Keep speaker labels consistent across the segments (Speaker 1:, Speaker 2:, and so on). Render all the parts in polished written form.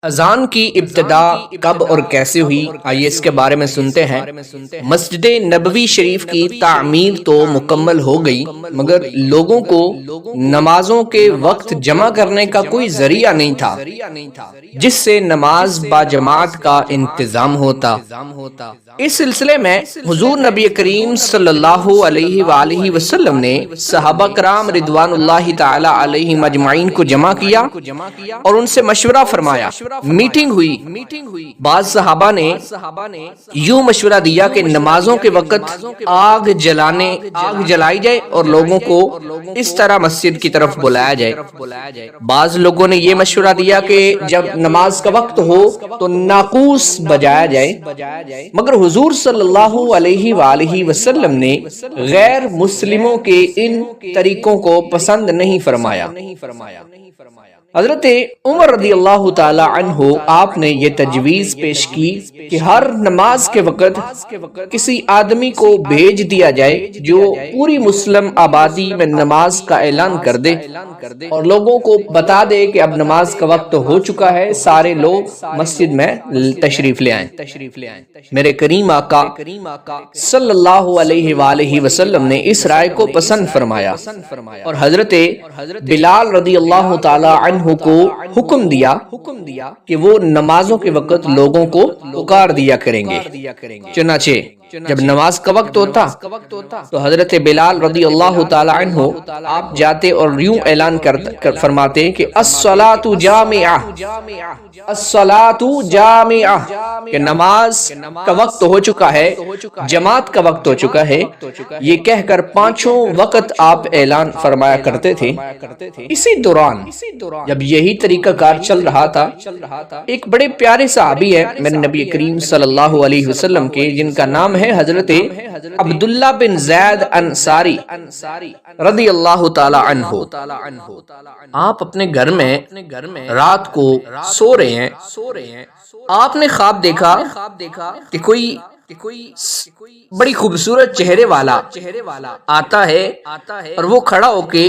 Speaker 1: اذان کی ابتدا کب اور کیسے ہوئی، آئیے اس کے بارے میں سنتے ہیں۔ مسجد نبوی شریف کی تعمیر تو مکمل ہو گئی، مگر لوگوں کو نمازوں کے وقت جمع کرنے کا کوئی ذریعہ نہیں تھا جس سے نماز باجماعت کا انتظام ہوتا۔ اس سلسلے میں حضور نبی کریم صلی اللہ علیہ وآلہ وسلم نے صحابہ کرام رضوان اللہ تعالی علیہم اجمعین کو جمع کیا اور ان سے مشورہ فرمایا۔ میٹنگ ہوئی، بعض صحابہ نے یوں مشورہ دیا کہ نمازوں کے وقت آگ جلائی جائے اور لوگوں کو اس طرح مسجد کی طرف بلایا جائے۔ بعض لوگوں نے یہ مشورہ دیا کہ جب نماز کا وقت ہو تو ناقوس بجایا جائے، مگر حضور صلی اللہ علیہ وآلہ وسلم نے غیر مسلموں کے ان طریقوں کو پسند نہیں فرمایا۔ حضرت عمر رضی اللہ تعالی عنہ آپ نے یہ تجویز پیش کی کہ ہر نماز کے وقت کسی آدمی کو بھیج دیا جائے جو پوری مسلم آبادی میں نماز کا اعلان کر دے اور لوگوں کو بتا دے کہ اب نماز کا وقت ہو چکا ہے، سارے لوگ مسجد میں تشریف لے آئیں۔ میرے کریم آقا صلی اللہ علیہ وآلہ وسلم نے اس رائے کو پسند فرمایا اور حضرت بلال رضی اللہ تعالی عنہ کو حکم دیا کہ وہ نمازوں کے وقت لوگوں کو پکار دیا کریں گے۔ چنانچہ جب نماز کا وقت ہوتا تو حضرت بلال رضی اللہ تعالی عنہ آپ جاتے اور یوں اعلان فرماتے کہ الصلاۃ جامعہ، الصلاۃ جامعہ، کہ نماز کا وقت ہو چکا ہے، جماعت کا وقت ہو چکا ہے۔ یہ کہہ کر پانچوں وقت آپ اعلان فرمایا کرتے تھے۔ اسی دوران جب یہی طریقہ کار چل رہا تھا، ایک بڑے پیارے صحابی ہے میرے نبی کریم صلی اللہ علیہ وسلم کے، جن کا نام ہے حضرت عبداللہ بن زید انصاری رضی اللہ تعالی عنہ۔ آپ اپنے گھر میں رات کو سو رہے ہیں، آپ نے خواب دیکھا کہ کوئی بڑی خوبصورت چہرے والا آتا ہے اور وہ کھڑا ہو کے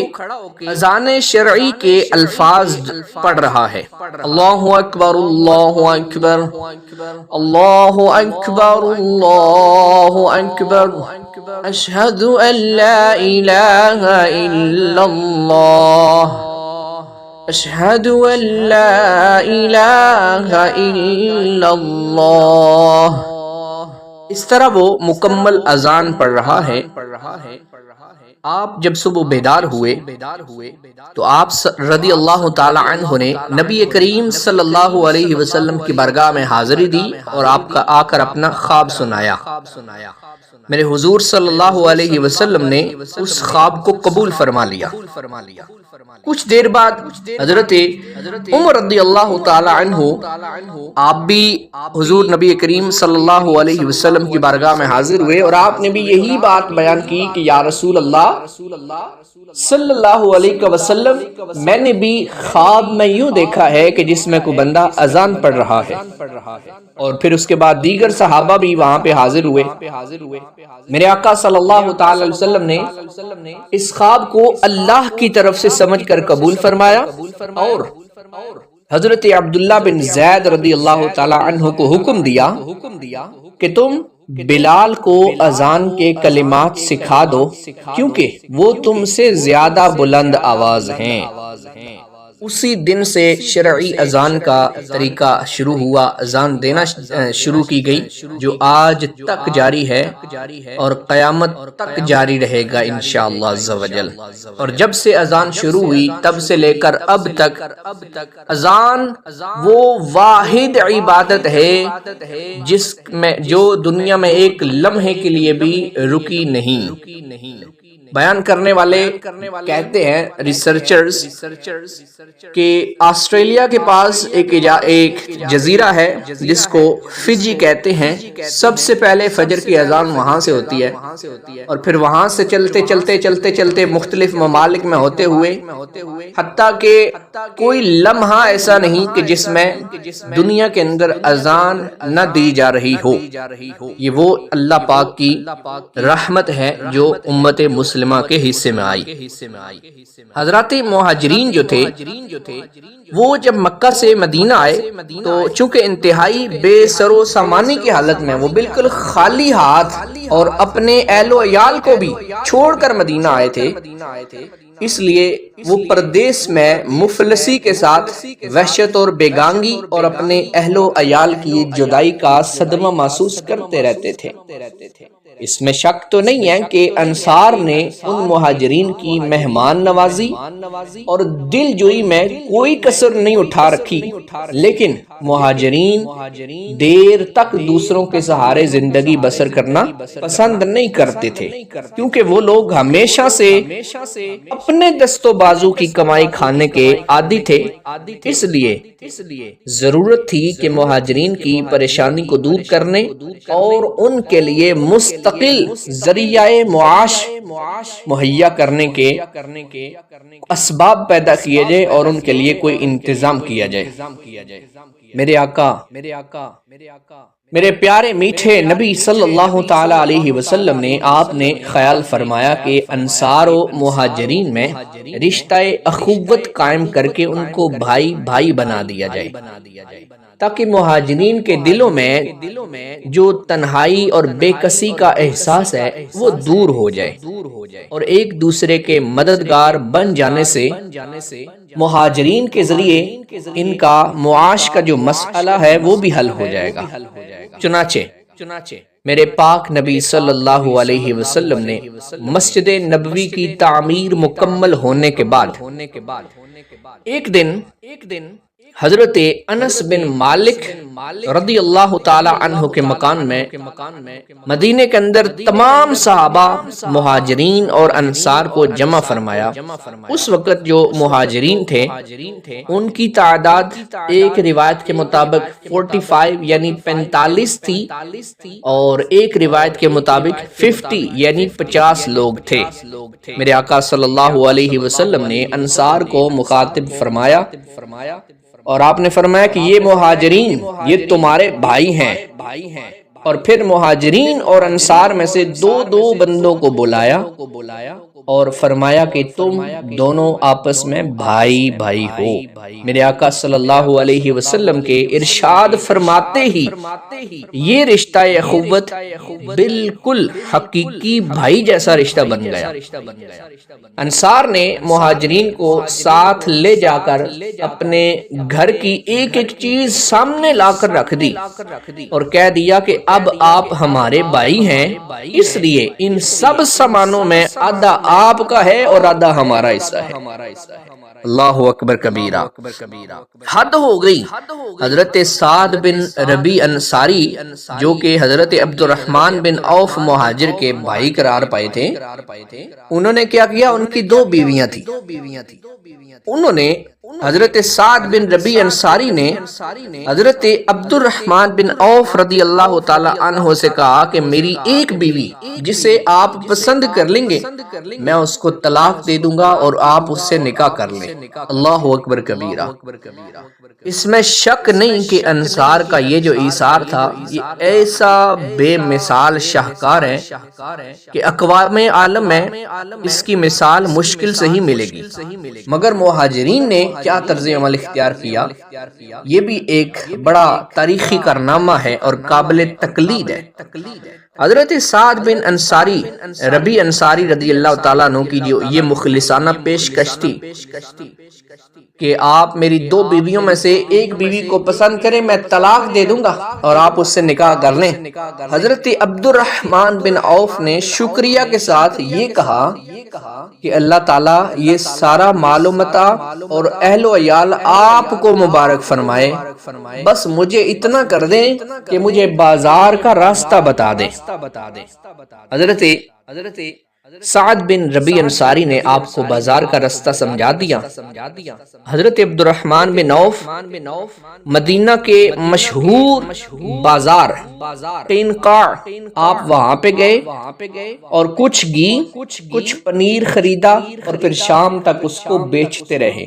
Speaker 1: اذان شرعی کے الفاظ پڑھ رہا ہے۔ اللہ اکبر اللہ اکبر اللہ اکبر اللہ اکبر اشہد ان لا الہ الا اللہ اشہد ان لا الہ الا اللہ۔ اس طرح وہ مکمل اذان پڑھ رہا ہے۔ آپ جب صبح بیدار ہوئے تو آپ رضی اللہ تعالی عنہ نے نبی کریم صلی اللہ علیہ وسلم کی بارگاہ میں حاضری دی اور آپ کا آ کر اپنا خواب سنایا۔ میرے حضور صلی اللہ علیہ وسلم نے اس خواب کو قبول فرما لیا۔ کچھ دیر بعد حضرت عمر رضی اللہ تعالی عنہ آپ بھی حضور نبی کریم صلی اللہ علیہ وسلم کی بارگاہ میں حاضر ہوئے اور آپ نے بھی یہی بات بیان کی کہ یا رسول اللہ صلی اللہ علیہ وسلم، میں نے بھی خواب میں یوں دیکھا ہے کہ جس میں کوئی بندہ اذان پڑھ رہا ہے۔ اور پھر اس کے بعد دیگر صحابہ بھی وہاں پہ حاضر ہوئے۔ میرے آقا صلی اللہ تعالی علیہ وسلم نے اس خواب کو اللہ کی طرف سے سمجھ کر قبول فرمایا اور حضرت عبداللہ بن زید رضی اللہ تعالی عنہ کو حکم دیا کہ تم بلال کو اذان کے کلمات سکھا دو کیونکہ وہ تم سے زیادہ بلند آواز ہیں۔ اسی دن سے شرعی اذان کا طریقہ شروع ہوا، اذان دینا شروع کی گئی، جو آج تک جاری ہے اور قیامت تک جاری رہے گا انشاءاللہ عز و جل۔ اور جب سے اذان شروع ہوئی تب سے لے کر اب تک اذان وہ واحد عبادت ہے جس میں جو دنیا میں ایک لمحے کے لیے بھی رکی نہیں۔ بیان کرنے والے کہتے ہیں ریسرچرز کہ آسٹریلیا کے پاس ایک جزیرہ ہے جس کو فجی کہتے ہیں۔ سب سے پہلے فجر کی اذان وہاں سے ہوتی ہے اور پھر وہاں سے چلتے مختلف ممالک میں ہوتے ہوئے حتیٰ کہ کوئی لمحہ ایسا نہیں کہ جس میں دنیا کے اندر اذان نہ دی جا رہی ہو۔ یہ وہ اللہ پاک کی رحمت ہے جو امت مسلم مسلمہ کے حصے میں آئی۔ حضرات مہاجرین جو تھے وہ جب مکہ سے مدینہ آئے تو چونکہ انتہائی بے سر و سامانی کی حالت میں، وہ بالکل خالی ہاتھ اور اپنے اہل و عیال کو بھی چھوڑ کر مدینہ آئے تھے، اس لیے وہ پردیس میں مفلسی کے ساتھ وحشت اور بیگانگی اور اپنے اہل و عیال کی جدائی کا صدمہ محسوس کرتے رہتے تھے۔ اس میں شک تو نہیں ہے کہ انصار نے ان مہاجرین کی مہمان نوازی اور دل جوئی میں کوئی کسر نہیں اٹھا رکھی، لیکن مہاجرین دیر تک دوسروں کے سہارے زندگی بسر کرنا پسند نہیں کرتے تھے، کیونکہ وہ لوگ ہمیشہ سے اپنے دست و بازو کی کمائی کھانے کے عادی تھے۔ اس لیے ضرورت تھی کہ مہاجرین کی پریشانی کو دور کرنے اور ان کے لیے مستقل ذریعہ معاش مہیا کرنے کے اسباب پیدا کیے جائے اور ان کے لیے کوئی انتظام کیا جائے۔ میرے آقا، میرے پیارے میٹھے نبی صلی اللہ تعالی علیہ وسلم نے آپ نے خیال فرمایا کہ انصار و مہاجرین میں رشتہ اخوت قائم کر کے ان کو بھائی بھائی بنا دیا جائے، تاکہ مہاجرین کے دلوں میں جو تنہائی اور بے کسی کا احساس ہے وہ دور ہو جائے، اور ایک دوسرے کے مددگار بن جانے سے مہاجرین کے ذریعے ان کا معاش کا جو مسئلہ ہے وہ بھی حل ہو جائے گا۔ چنانچہ میرے پاک نبی صلی اللہ علیہ وسلم نے مسجد نبوی کی تعمیر مکمل ہونے کے بعد ایک دن حضرت انس بن مالک رضی اللہ تعالی عنہ کے مکان میں مدینے کے اندر تمام صحابہ مہاجرین اور انصار کو جمع فرمایا۔ اس وقت جو مہاجرین تھے ان کی تعداد ایک روایت کے مطابق 45 یعنی 45 تھی، اور ایک روایت کے مطابق 50 یعنی 50 لوگ تھے۔ میرے آقا صلی اللہ علیہ وسلم نے انصار کو مخاطب فرمایا اور آپ نے فرمایا کہ یہ مہاجرین یہ تمہارے بھائی ہیں، اور پھر مہاجرین اور انصار میں سے دو بندوں کو بلایا اور فرمایا کہ تم دونوں آپس میں بھائی بھائی ہو۔ میرے آقا صلی اللہ علیہ وسلم کے ارشاد فرماتے ہی یہ رشتہ اخوت بالکل حقیقی بھائی جیسا رشتہ بن گیا۔ انصار نے مہاجرین کو ساتھ لے جا کر اپنے گھر کی ایک ایک چیز سامنے لا کر رکھ دی اور کہہ دیا کہ اب آپ ہمارے بھائی ہیں، اس لیے ان سب سامانوں میں آدھا آپ کا ہے اور آدھا ہمارا حصہ ہے۔ اللہ اکبر کبیرہ، حد ہو گئی۔ حضرت سعد بن ربیع انصاری جو کہ حضرت عبد الرحمن بن عوف مہاجر کے بھائی قرار پائے تھے، انہوں نے کیا کیا، ان کی 2 بیویاں تھیں، انہوں نے حضرت سعد بن ربیع انصاری نے حضرت عبد الرحمن بن عوف رضی اللہ تعالی عنہ سے کہا کہ میری ایک بیوی جسے آپ پسند کر لیں گے میں اس کو طلاق دے دوں گا اور آپ اس سے نکاح کر لیں۔ اللہ اکبر کبیرہ۔ اس میں شک نہیں کہ انصار کا یہ جو ایثار تھا یہ ایسا بے مثال شاہکار ہے کہ اقوام عالم میں اس کی مثال مشکل سے ہی ملے گی۔ مگر مہاجرین نے کیا طرز عمل اختیار کیا، یہ بھی ایک بڑا تاریخی کارنامہ ہے اور قابل تقلید ہے۔ حضرت سعد بن انصاری ربیع انصاری رضی اللہ تعالیٰ عنہ کی جو یہ مخلصانہ پیشکش تھی کہ آپ میری 2 بیویوں میں سے ایک بیوی کو پسند کریں میں طلاق دے دوں گا اور آپ اس سے نکاح کر لیں، حضرت عبد الرحمن بن عوف نے شکریہ کے ساتھ یہ کہا کہ اللہ تعالیٰ یہ سارا مال و متاع اور اہل و عیال آپ کو مبارک فرمائے، بس مجھے اتنا کر دیں کہ مجھے بازار کا راستہ بتا دیں۔ حضرت سعد بن ربیع انصاری نے آپ کو بازار کا راستہ سمجھا دیا۔ حضرت عبد الرحمن بن عوف مدینہ کے مشہور بازار قینقاع آپ وہاں پہ گئے اور کچھ گھی کچھ پنیر خریدا اور پھر شام تک اس کو بیچتے رہے۔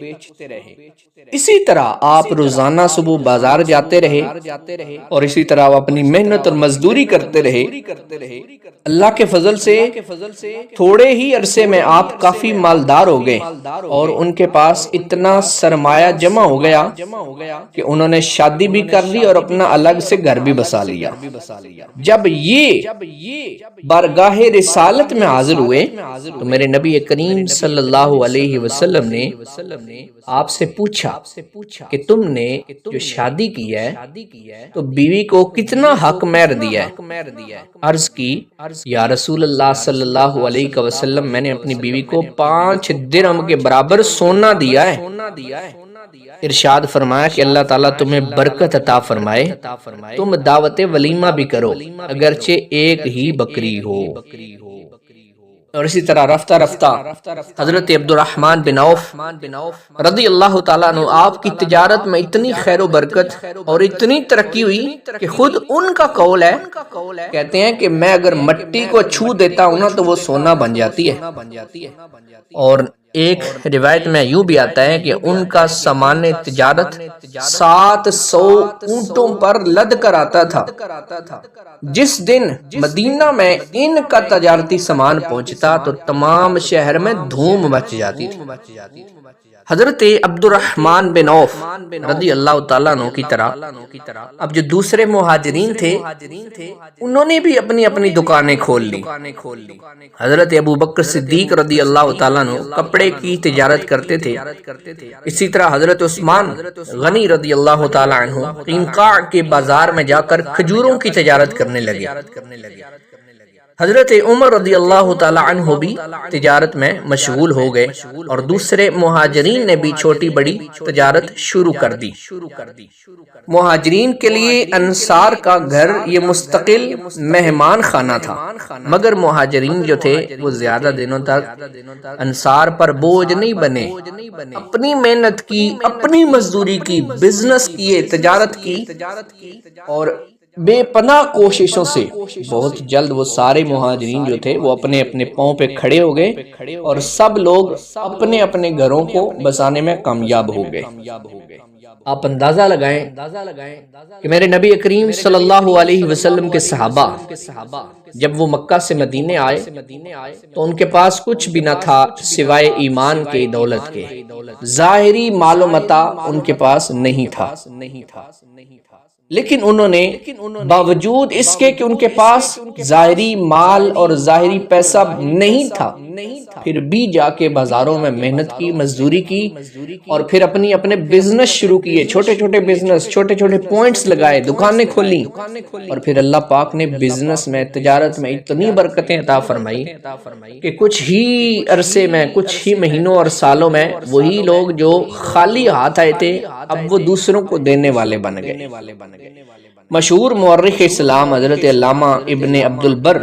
Speaker 1: اسی طرح آپ روزانہ صبح بازار جاتے رہے اور اسی طرح آپ اپنی محنت اور مزدوری کرتے رہے۔ اللہ کے فضل سے تھوڑے ہی عرصے میں آپ کافی مالدار ہو گئے اور ان کے پاس اتنا سرمایہ جمع ہو گیا کہ انہوں نے شادی بھی کر لی اور اپنا الگ سے گھر بھی بسا لیا۔ جب یہ بارگاہ رسالت میں حاضر ہوئے تو میرے نبی کریم صلی اللہ علیہ وسلم نے آپ سے پوچھا کہ تم نے جو شادی کی ہے تو بیوی کو کتنا حق مہر دیا ہے؟ عرض کی یا رسول اللہ صلی اللہ علیہ وسلم میں نے اپنی بیوی کو 5 درہم کے برابر سونا دیا ہے۔ ارشاد فرمایا کہ اللہ تعالیٰ تمہیں برکت عطا فرمائے، تم دعوت ولیمہ بھی کرو اگرچہ ایک ہی بکری ہو۔ اور اسی طرح رفتہ رفتہ حضرت عبد الرحمن بن عوف رضی اللہ تعالیٰ عنہ آپ کی تجارت میں اتنی خیر و برکت اور اتنی ترقی ہوئی کہ خود ان کا قول ہے، کہتے ہیں کہ میں اگر مٹی کو چھو دیتا ہوں نا تو وہ سونا بن جاتی ہے۔ اور ایک روایت میں یوں بھی آتا ہے کہ ان کا سامان تجارت 700 اونٹوں پر لد کر آتا تھا۔ جس دن مدینہ میں ان کا تجارتی سامان پہنچتا تو تمام شہر میں دھوم مچ جاتی تھی۔ حضرت عبد الرحمن بن عوف رضی اللہ تعالیٰ عنہ کی طرح اب جو دوسرے مہاجرین تھے انہوں نے بھی اپنی اپنی دکانیں کھول لی۔ حضرت ابو بکر صدیق رضی اللہ تعالیٰ عنہ کپڑے کی تجارت کرتے تھے، اسی طرح حضرت عثمان غنی رضی اللہ تعالیٰ عنہ قینقاع کے بازار میں جا کر کھجوروں کی تجارت کرنے لگے۔ حضرت عمر رضی اللہ تعالیٰ عنہ بھی تجارت میں مشغول ہو گئے اور دوسرے مہاجرین نے بھی چھوٹی بڑی تجارت شروع کر دی۔ مہاجرین کے لیے انصار کا گھر یہ مستقل مہمان خانہ تھا، مگر مہاجرین جو تھے وہ زیادہ دنوں تک انصار پر بوجھ نہیں بنے، اپنی محنت کی، اپنی مزدوری کی، بزنس کیے، تجارت کی اور بے پناہ کوششوں سے بہت جلد وہ سارے مہاجرین جو تھے وہ اپنے اپنے پاؤں پہ کھڑے ہو گئے اور سب لوگ اپنے اپنے گھروں کو بسانے میں کامیاب ہو گئے۔ آپ اندازہ لگائیں کہ میرے نبی کریم صلی اللہ علیہ وسلم کے صحابہ جب وہ مکہ سے مدینے آئے تو ان کے پاس کچھ بھی نہ تھا سوائے ایمان کے، دولت کے، ظاہری مال و متاع ان کے پاس نہیں تھا، لیکن انہوں نے باوجود اس کے کہ ان کے پاس ظاہری مال اور ظاہری پیسہ نہیں تھا پھر بھی جا کے بازاروں میں محنت کی، مزدوری کی اور پھر اپنے بزنس شروع کیے، چھوٹے چھوٹے بزنس، چھوٹے چھوٹے پوائنٹس لگائے، دکانیں کھولیں اور پھر اللہ پاک نے بزنس میں، تجارت میں اتنی برکتیں عطا فرمائی کہ کچھ ہی عرصے میں، کچھ ہی مہینوں اور سالوں میں وہی لوگ جو خالی ہاتھ آئے تھے اب وہ دوسروں کو دینے والے بن گئے۔ مشہور مورخ اسلام حضرت علامہ ابن عبد البر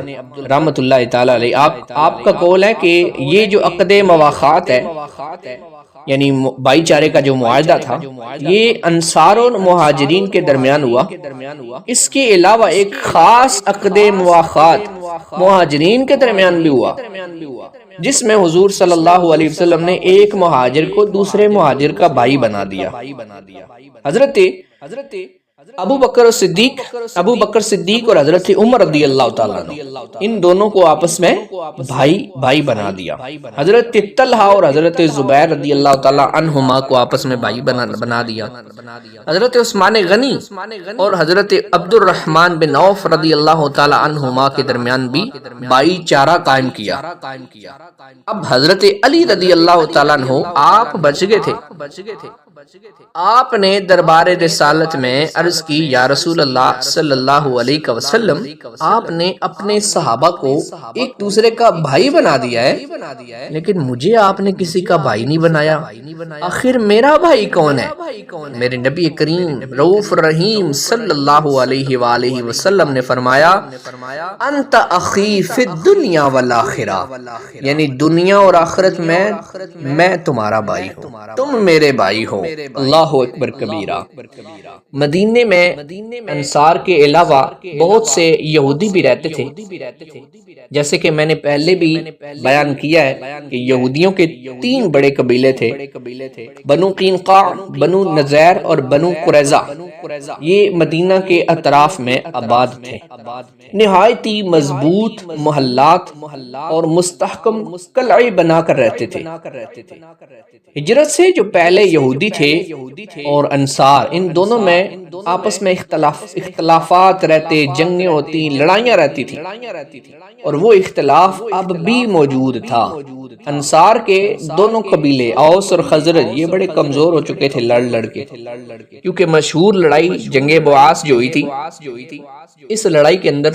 Speaker 1: رحمۃ اللہ تعالی علیہ آپ کا قول ہے کہ یہ جو عقد مواخات ہے یعنی بھائی چارے کا جو معاہدہ تھا یہ انصار و مہاجرین کے درمیان ہوا، اس کے علاوہ ایک خاص عقد مواخات مہاجرین کے درمیان بھی ہوا جس میں حضور صلی اللہ علیہ وسلم نے ایک مہاجر کو دوسرے مہاجر کا بھائی بنا دیا۔ حضرت ابو بکر صدیق اور حضرت عمر رضی اللہ تعالیٰ عنہ ان دونوں کو آپس میں بھائی بنا دیا۔ حضرت طلحہ اور حضرت زبیر رضی اللہ تعالیٰ عنہما کو آپس میں بھائی بنا دیا۔ حضرت عثمان غنی اور حضرت عبد الرحمن بن عوف رضی اللہ تعالیٰ عنہما کے درمیان بھی بھائی چارہ قائم کیا۔ اب حضرت علی رضی اللہ تعالیٰ عنہ آپ بچ گئے تھے۔ آپ نے دربار رسالت میں عرض کی یا رسول اللہ صلی اللہ علیہ وسلم آپ نے اپنے صحابہ کو ایک دوسرے کا بھائی بنا دیا ہے لیکن مجھے آپ نے کسی کا بھائی نہیں بنایا، آخر میرا بھائی کون ہے؟ میرے نبی کریم رؤوف رحیم صلی اللہ علیہ وآلہ وسلم نے فرمایا انت اخی فی الدنیا والآخرہ، یعنی دنیا اور آخرت میں تمہارا بھائی ہوں، تم میرے بھائی ہو۔ اللہ اکبر کبیرہ۔ مدینے مدینے میں انصار کے علاوہ بہت سے یہودی بھی رہتے تھے، جیسے کہ میں نے پہلے بھی بیان کیا ہے کہ یہودیوں کے 3 بڑے قبیلے تھے، بنو قینقاع، بنو نذیر اور بنو قریظہ۔ یہ مدینہ کے اطراف میں آباد تھے، نہایت ہی مضبوط محلات اور مستحکم قلعے بنا کر رہتے تھے۔ ہجرت سے جو پہلے یہودی تھے اور انصار، ان دونوں میں آپس میں اختلافات رہتے، جنگیں ہوتی، لڑائیاں رہتی تھی، اور وہ اختلاف اب بھی موجود تھا۔ انصار کے دونوں قبیلے اوس اور خزرج یہ بڑے کمزور ہو چکے تھے لڑ لڑ کے، کیونکہ مشہور لڑائی جنگ بواس جو ہوئی تھی، اس لڑائی کے اندر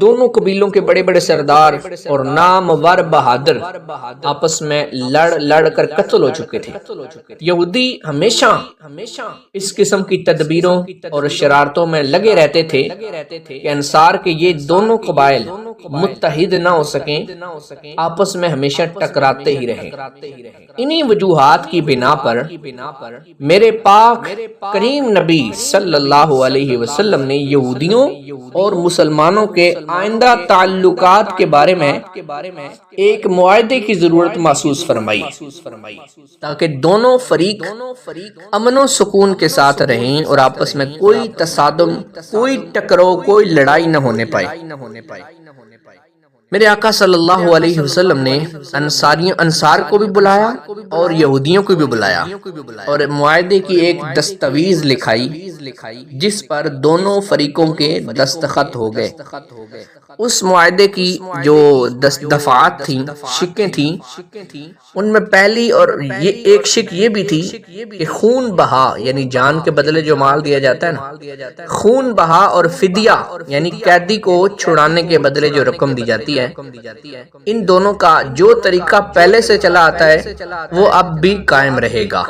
Speaker 1: دونوں قبیلوں کے بڑے بڑے سردار اور نامور بہادر آپس میں لڑ لڑ کر قتل ہو چکے تھے۔ یہودی ہمیشہ اس قسم کی تدبیروں اور شرارتوں میں لگے رہتے تھے کہ انصار کے یہ دونوں قبائل متحد نہ ہو سکیں، آپس میں ہمیشہ ٹکراتے ہی رہیں۔ انہی وجوہات کی بنا پر میرے پاک کریم نبی صلی اللہ علیہ وسلم نے یہودیوں اور مسلمانوں کے آئندہ تعلقات کے بارے میں ایک معاہدے کی ضرورت محسوس فرمائی، تاکہ دونوں فریق امن و سکون کے ساتھ رہیں اور آپس میں کوئی تصادم، کوئی ٹکراؤ، کوئی لڑائی نہ ہونے پائے۔ میرے آقا صلی اللہ علیہ وسلم نے انصار کو بھی بلایا اور یہودیوں کو بھی بلایا، اور معاہدے کی ایک دستاویز لکھائی جس پر دونوں فریقوں کے دستخط ہو گئے۔ اس معاہدے کی جو دفعات تھیں، شقیں تھیں، ان میں پہلی اور یہ ایک شق یہ بھی تھی کہ خون بہا یعنی جان کے بدلے جو مال دیا جاتا ہے نا، خون بہا اور فدیہ یعنی قیدی کو چھڑانے کے بدلے جو رقم دی جاتی ہے، ان دونوں کا جو طریقہ پہلے سے چلا آتا ہے وہ اب بھی قائم رہے گا۔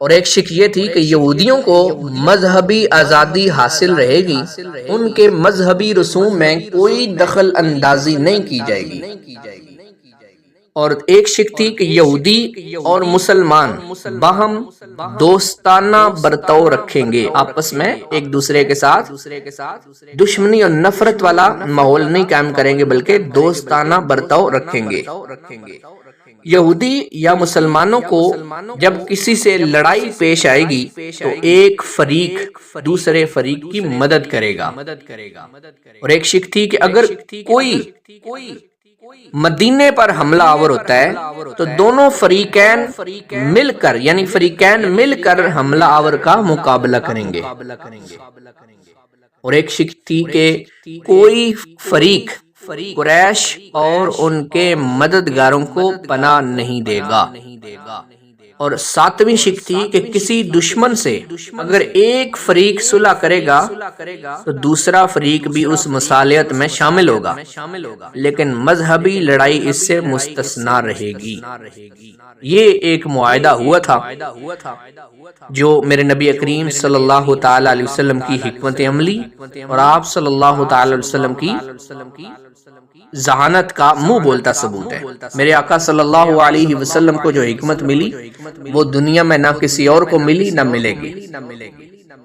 Speaker 1: اور ایک شک یہ تھی کہ یہودیوں کو مذہبی آزادی حاصل رہے گی، ان کے مذہبی رسوم میں کوئی دخل اندازی نہیں کی جائے گی۔ اور ایک شک تھی کہ یہودی اور مسلمان باہم دوستانہ برتاؤ رکھیں گے، آپس میں ایک دوسرے کے ساتھ دشمنی اور نفرت والا ماحول نہیں قائم کریں گے، بلکہ دوستانہ برتاؤ رکھیں گے۔ یہودی یا مسلمانوں کو جب کسی سے لڑائی پیش آئے گی تو ایک فریق دوسرے فریق کی مدد کرے گا۔ اور ایک شک تھی کہ اگر کوئی مدینے پر حملہ آور ہوتا ہے تو دونوں فریقین مل کر حملہ آور کا مقابلہ کریں گے۔ اور ایک شک تھی کہ کوئی فریق قریش اور ان کے مددگاروں کو پناہ نہیں دے گا۔ اور 7ویں شک تھی کہ کسی دشمن سے اگر ایک فریق صلح کرے گا تو دوسرا فریق بھی اس مصالحت میں شامل ہوگا، لیکن مذہبی لڑائی اس سے مستثنا رہے گی۔ یہ ایک معاہدہ ہوا تھا جو میرے نبی کریم صلی اللہ تعالی علیہ وسلم کی حکمت عملی اور آپ صلی اللہ تعالی علیہ وسلم کی ذہانت کا منہ بولتا ثبوت ہے۔ میرے آقا صلی اللہ علیہ وسلم کو جو حکمت ملی وہ دنیا میں نہ کسی اور کو ملی نہ ملے گی۔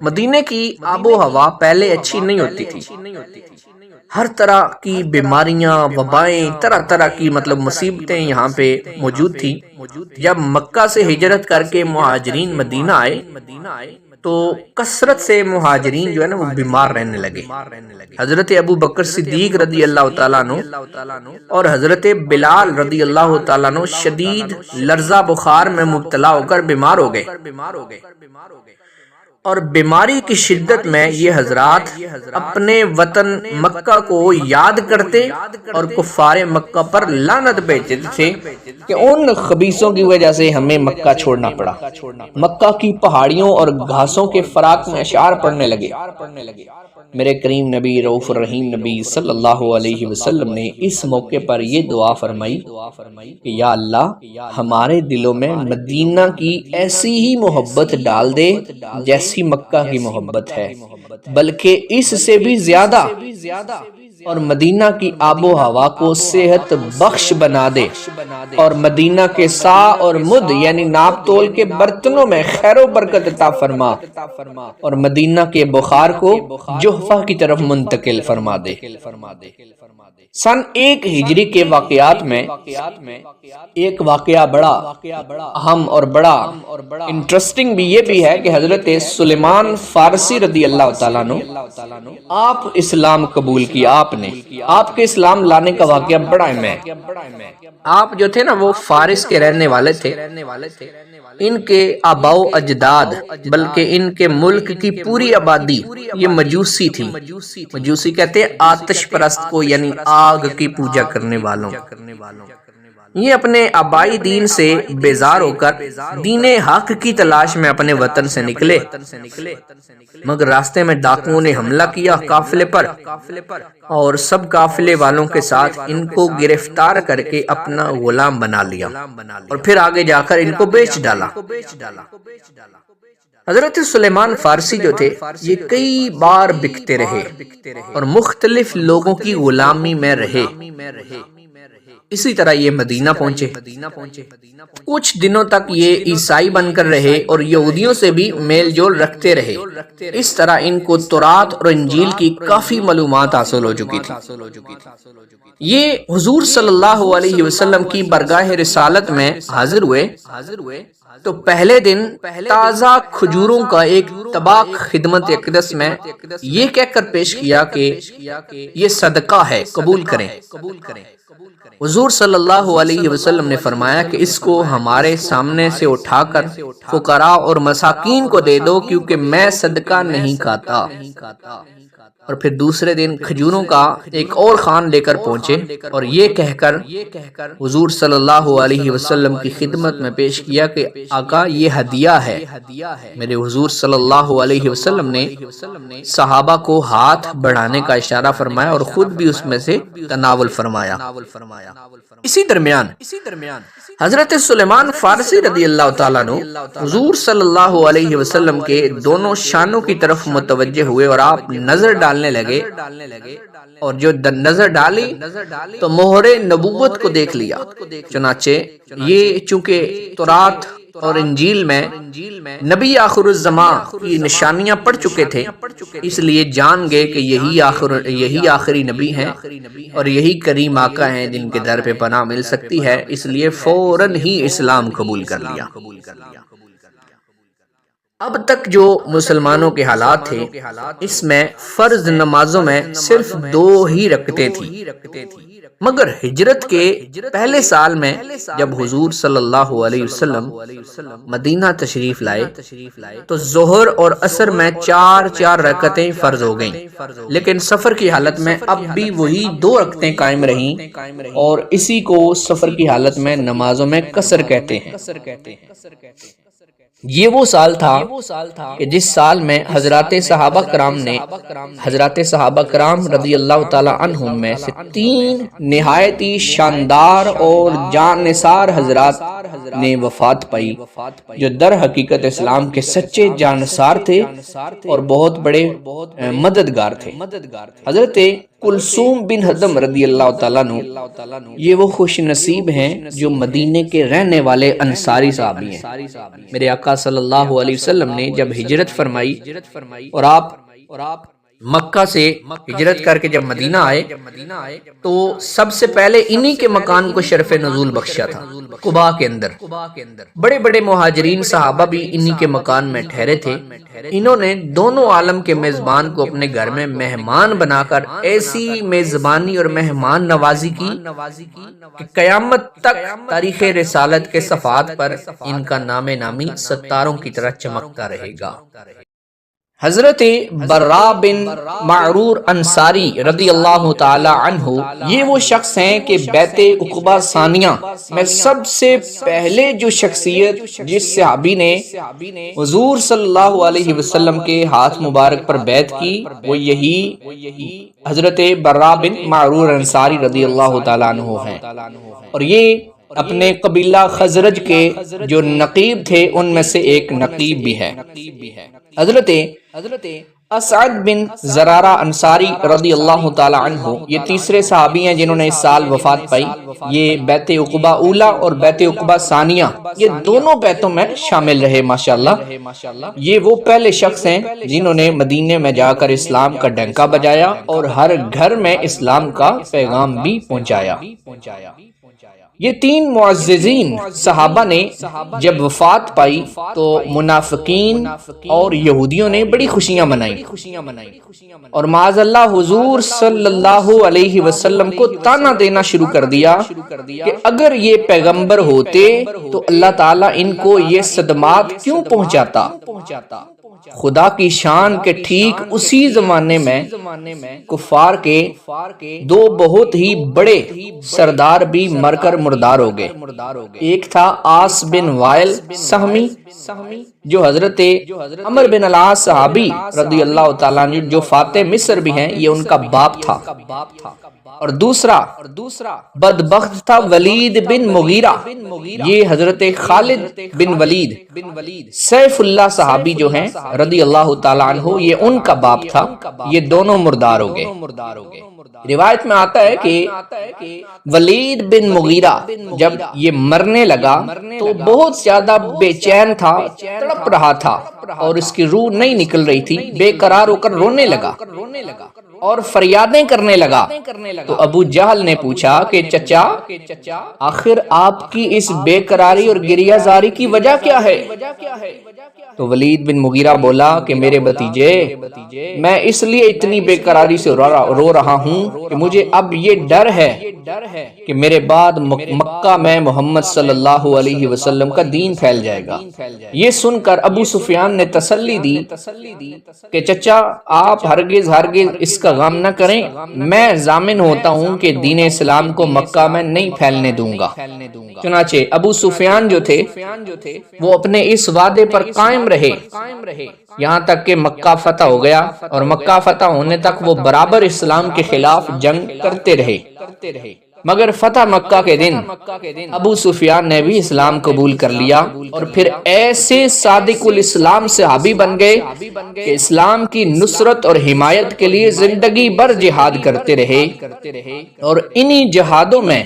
Speaker 1: مدینے کی آب و ہوا پہلے اچھی نہیں ہوتی تھی، ہر طرح کی بیماریاں، وبائیں، طرح طرح کی مصیبتیں یہاں پہ موجود تھی۔ جب مکہ سے ہجرت کر کے مہاجرین مدینہ آئے تو کثرت سے مہاجرین جو ہے نا وہ بیمار رہنے لگے۔ حضرت ابو بکر صدیق رضی اللہ تعالیٰ عنہ اور حضرت بلال رضی اللہ تعالیٰ عنہ شدید لرزہ بخار میں مبتلا ہو کر بیمار ہو گئے، اور بیماری کی شدت میں یہ حضرات اپنے وطن مکہ کو یاد کرتے اور کفار مکہ پر لعنت بھیجتے تھے کہ ان خبیثوں کی وجہ سے ہمیں مکہ چھوڑنا پڑا۔ مکہ کی پہاڑیوں اور گھاسوں کے فراق میں اشعار پڑھنے لگے۔ میرے کریم نبی رؤوف الرحیم نبی صلی اللہ علیہ وسلم نے اس موقع پر یہ دعا فرمائی کہ یا اللہ ہمارے دلوں میں مدینہ کی ایسی ہی محبت ڈال دے جیسی مکہ کی محبت ہے، بلکہ اس سے بھی زیادہ۔ اور مدینہ کی آب و ہوا کو صحت بخش بنا دے، اور مدینہ کے سا اور مد یعنی ناپ تول کے برتنوں میں خیر و برکت عطا فرما، اور مدینہ کے بخار کو جحفہ کی طرف منتقل فرما دے۔ سن 1 ہجری کے واقعات میں ایک واقعہ بڑا اہم اور بڑا انٹرسٹنگ بھی یہ بھی ہے کہ حضرت سلیمان فارسی رضی اللہ تعالیٰ عنہ آپ اسلام قبول کیا، آپ کے اسلام لانے کا واقعہ بڑا اہم ہے۔ آپ جو تھے نا وہ فارس کے رہنے والے تھے، ان کے آباء و اجداد بلکہ ان کے ملک کی پوری آبادی یہ مجوسی تھی۔ مجوسی کہتے ہیں آتش پرست کو، یعنی آگ کی پوجا کرنے والوں۔ یہ اپنے آبائی دین سے بیزار ہو کر دین حق کی تلاش میں اپنے وطن سے نکلے، مگر راستے میں ڈاکوؤں نے حملہ کیا قافلے پر، اور سب قافلے والوں کے ساتھ ان کو گرفتار کر کے اپنا غلام بنا لیا، اور پھر آگے جا کر ان کو بیچ ڈالا۔ حضرت سلیمان فارسی جو تھے یہ کئی بار بکتے رہے اور مختلف لوگوں کی غلامی میں رہے۔ اسی طرح یہ مدینہ پہنچے، کچھ دنوں تک یہ عیسائی بن کر رہے اور یہودیوں سے بھی میل جول رکھتے رہے۔ اس طرح ان کو تورات اور انجیل کی کافی معلومات حاصل ہو چکی تھی۔ یہ حضور صلی اللہ علیہ وسلم کی برگاہ رسالت میں حاضر ہوئے تو پہلے دن تازہ کھجوروں کا ایک طبق خدمت اقدس میں یہ کہہ کر پیش کیا کہ یہ صدقہ ہے، قبول کریں۔ حضور صلی اللہ علیہ وسلم نے فرمایا کہ اس کو ہمارے سامنے سے اٹھا کر فقراء اور مساکین کو دے دو، کیونکہ میں صدقہ نہیں کھاتا۔ اور پھر دوسرے دن کھجوروں کا ایک اور خوان لے کر پہنچے اور یہ کہہ کر حضور صلی اللہ علیہ وسلم کی خدمت میں پیش کیا کہ آقا یہ ہدیہ ہے۔ میرے حضور صلی اللہ علیہ وسلم نے صحابہ کو ہاتھ بڑھانے کا اشارہ فرمایا اور خود بھی اس میں سے تناول فرمایا۔ اسی درمیان حضرت سلیمان فارسی رضی اللہ تعالیٰ عنہ حضور صلی اللہ علیہ وسلم کے دونوں شانوں کی طرف متوجہ ہوئے اور آپ نظر ڈالنے لگے، اور جو نظر ڈالی تو مہر نبوت کو دیکھ لیا۔ چنانچہ یہ چونکہ تورات اور انجیل میں نبی آخر الزماں کی نشانیاں پڑھ چکے تھے، اس لیے جان گئے کہ یہی آخری نبی ہیں اور یہی کریم آقا ہیں جن کے در پہ پناہ مل سکتی ہے، اس لیے فوراً ہی اسلام قبول کر لیا۔ اب تک جو مسلمانوں کے حالات تھے اس میں فرض نمازوں میں صرف 2 ہی رکعتیں تھیں، مگر ہجرت کے پہلے سال میں جب حضور صلی اللہ علیہ وسلم مدینہ تشریف لائے تو ظہر اور عصر میں 4 رکعتیں فرض ہو گئیں، لیکن سفر کی حالت میں اب بھی وہی 2 رکعتیں قائم رہیں، اور اسی کو سفر کی حالت میں نمازوں میں قصر کہتے ہیں۔ یہ وہ سال تھا کہ جس سال میں حضرات صحابہ کرام رضی اللہ تعالی عنہم میں سے 3 نہایتی شاندار اور جان نثار حضرات نے وفات پائی، جو در حقیقت اسلام کے سچے جانثار تھے اور بہت بڑے مددگار تھے۔ حضرت کلثوم بن حدم رضی اللہ تعالیٰ عنہ یہ وہ خوش نصیب ہیں جو مدینے کے رہنے والے انصاری صحابی ہیں۔ میرے آقا صلی اللہ علیہ وسلم نے جب ہجرت فرمائی اور آپ مکہ سے ہجرت کر کے جب مدینہ آئے تو سب سے پہلے انہی کے مکان کو شرف نزول بخشا تھا، قباء کے اندر۔ بڑے بڑے مہاجرین صحابہ بھی انہی کے مکان میں ٹھہرے تھے۔ انہوں نے دونوں عالم کے میزبان کو اپنے گھر میں مہمان بنا کر ایسی میزبانی اور مہمان نوازی کی کہ قیامت تک تاریخ رسالت کے صفحات پر ان کا نام نامی ستاروں کی طرح چمکتا رہے گا۔ حضرت برا بن معرور انصاری رضی اللہ تعالی عنہ یہ وہ شخص ہیں کہ بیعت عقبہ ثانیہ میں سب سے پہلے جو شخصیت جس صحابی نے حضور صلی اللہ علیہ وسلم کے ہاتھ مبارک پر بیعت کی وہ یہی حضرت برا بن معرور انصاری رضی اللہ تعالی عنہ ہیں، اور یہ اپنے قبیلہ خزرج کے جو نقیب تھے ان میں سے ایک نقیب بھی ہے۔ حضرت اسعد بن زرارہ انصاری رضی اللہ تعالی عنہ یہ تیسرے صحابی ہیں جنہوں نے اس سال وفات پائی۔ یہ بیعت عقبہ اولا اور بیعت عقبہ ثانیہ یہ دونوں بیعتوں میں شامل رہے ماشاءاللہ۔ یہ وہ پہلے شخص ہیں جنہوں نے مدینے میں جا کر اسلام کا ڈنکا بجایا اور ہر گھر میں اسلام کا پیغام بھی پہنچایا۔ یہ تین معززین صحابہ نے جب وفات پائی تو منافقین اور یہودیوں نے بڑی خوشیاں منائیں اور معاذ اللہ حضور صلی اللہ علیہ وسلم کو تانا دینا شروع کر دیا کہ اگر یہ پیغمبر ہوتے تو اللہ تعالیٰ ان کو یہ صدمات کیوں پہنچاتا۔ خدا کی شان کے ٹھیک اسی زمانے میں کفار کے دو بہت ہی بڑے سردار بھی مر کر مردار ہو گئے۔ ایک تھا عاص بن وائل سہمی جو حضرت عمر بن العاص صحابی رضی اللہ تعالیٰ عنہ جو فاتح مصر بھی ہیں، یہ ان کا باپ تھا۔ اور دوسرا بدبخت تھا ولید بن مغیرہ، یہ حضرت خالد بن ولید سیف اللہ صحابی جو ہیں رضی اللہ تعالیٰ عنہ، یہ ان کا باپ تھا۔ یہ دونوں مردار ہو گئے۔ روایت میں آتا ہے کہ ولید بن مغیرہ جب یہ مرنے لگا تو بہت زیادہ بے چین تھا، تڑپ رہا تھا اور اس کی روح نہیں نکل رہی تھی، بے قرار ہو کر رونے لگا اور فریادیں کرنے لگا۔ تو ابو جہل نے پوچھا کہ چچا آخر آپ کی اس بے قراری اور گریہ زاری کی وجہ کیا ہے؟ تو ولید بن مغیرہ بولا کہ میرے بھتیجے، میں اس لیے اتنی بے قراری سے رو رہا ہوں کہ مجھے اب یہ ڈر ہے کہ میرے بعد مکہ میں محمد صلی اللہ علیہ وسلم کا دین پھیل جائے گا۔ یہ سن کر ابو سفیان نے تسلی دی کہ چچا آپ ہرگز اس کا غم نہ کریں، میں ضامن ہوتا ہوں کہ دین اسلام کو مکہ میں نہیں پھیلنے دوں گا۔ چنانچہ ابو سفیان جو تھے وہ اپنے اس وعدے پر قائم رہے یہاں تک کہ مکہ فتح ہو گیا، اور مکہ فتح ہونے تک وہ برابر اسلام کے خلاف جنگ کرتے رہے۔ مگر فتح مکہ کے دن ابو سفیان نے بھی اسلام قبول کر لیا اور پھر ایسے صادق الاسلام صحابی بن گئے کہ اسلام کی نصرت اور حمایت کے لیے زندگی بھر جہاد کرتے رہے، اور انہی جہادوں میں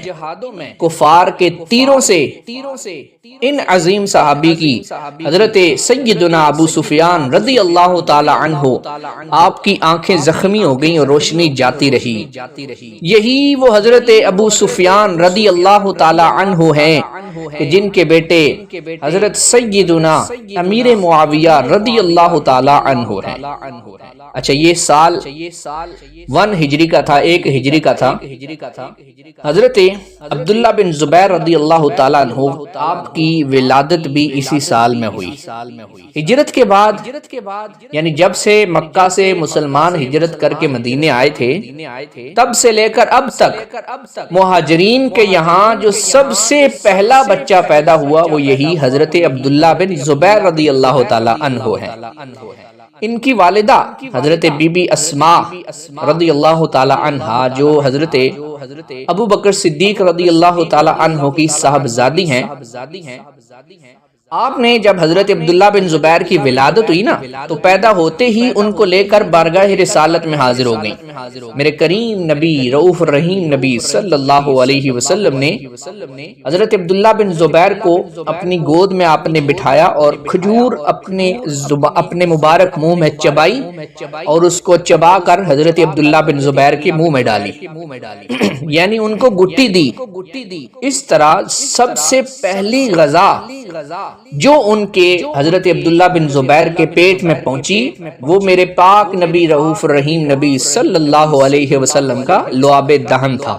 Speaker 1: کفار کے تیروں سے ان عظیم صحابی کی حضرت سیدنا ابو سفیان رضی اللہ تعالی عنہ آپ کی آنکھیں زخمی ہو گئیں اور روشنی جاتی رہی۔ یہی وہ حضرت ابو سفیان رضی اللہ تعالی عنہ ہیں کہ جن کے بیٹے حضرت سیدنا امیر معاویہ رضی اللہ تعالی عنہ ہیں۔ اچھا، یہ سال 1 ہجری کا تھا، 1 ہجری کا تھا۔ حضرت عبداللہ بن زبیر رضی اللہ تعالیٰ عنہ آپ کی ولادت بھی اسی سال میں ہوئی۔ ہجرت کے بعد یعنی جب سے مکہ سے مسلمان ہجرت کر کے مدینے آئے تھے، تب سے لے کر اب تک مہاجرین کے یہاں جو سب سے پہلا بچہ پیدا ہوا وہ یہی حضرت عبداللہ بن زبیر رضی اللہ تعالیٰ عنہ ہے۔ ان کی والدہ حضرت بی بی اسماء رضی اللہ تعالی عنہا جو حضرت ابو بکر صدیق رضی اللہ تعالی عنہ کی صاحبزادی ہیں، آپ نے جب حضرت عبداللہ بن زبیر کی ولادت ہوئی نا تو پیدا ہوتے ہی ان کو لے کر بارگاہ رسالت میں حاضر ہو گئیں۔ میرے کریم نبی رؤوف الرحیم نبی صلی اللہ علیہ وسلم نے حضرت عبداللہ بن زبیر کو اپنی گود میں آپ نے بٹھایا اور کھجور اپنے مبارک منہ میں چبائی اور اس کو چبا کر حضرت عبداللہ بن زبیر کے منہ میں ڈالی، یعنی ان کو گٹی دی۔ اس طرح سب سے پہلی غذا جو ان کے حضرت عبداللہ بن زبیر کے پیٹ میں پہنچی وہ میرے پاک نبی رؤوف الرحیم نبی صلی اللہ علیہ وسلم کا لعاب دہن تھا۔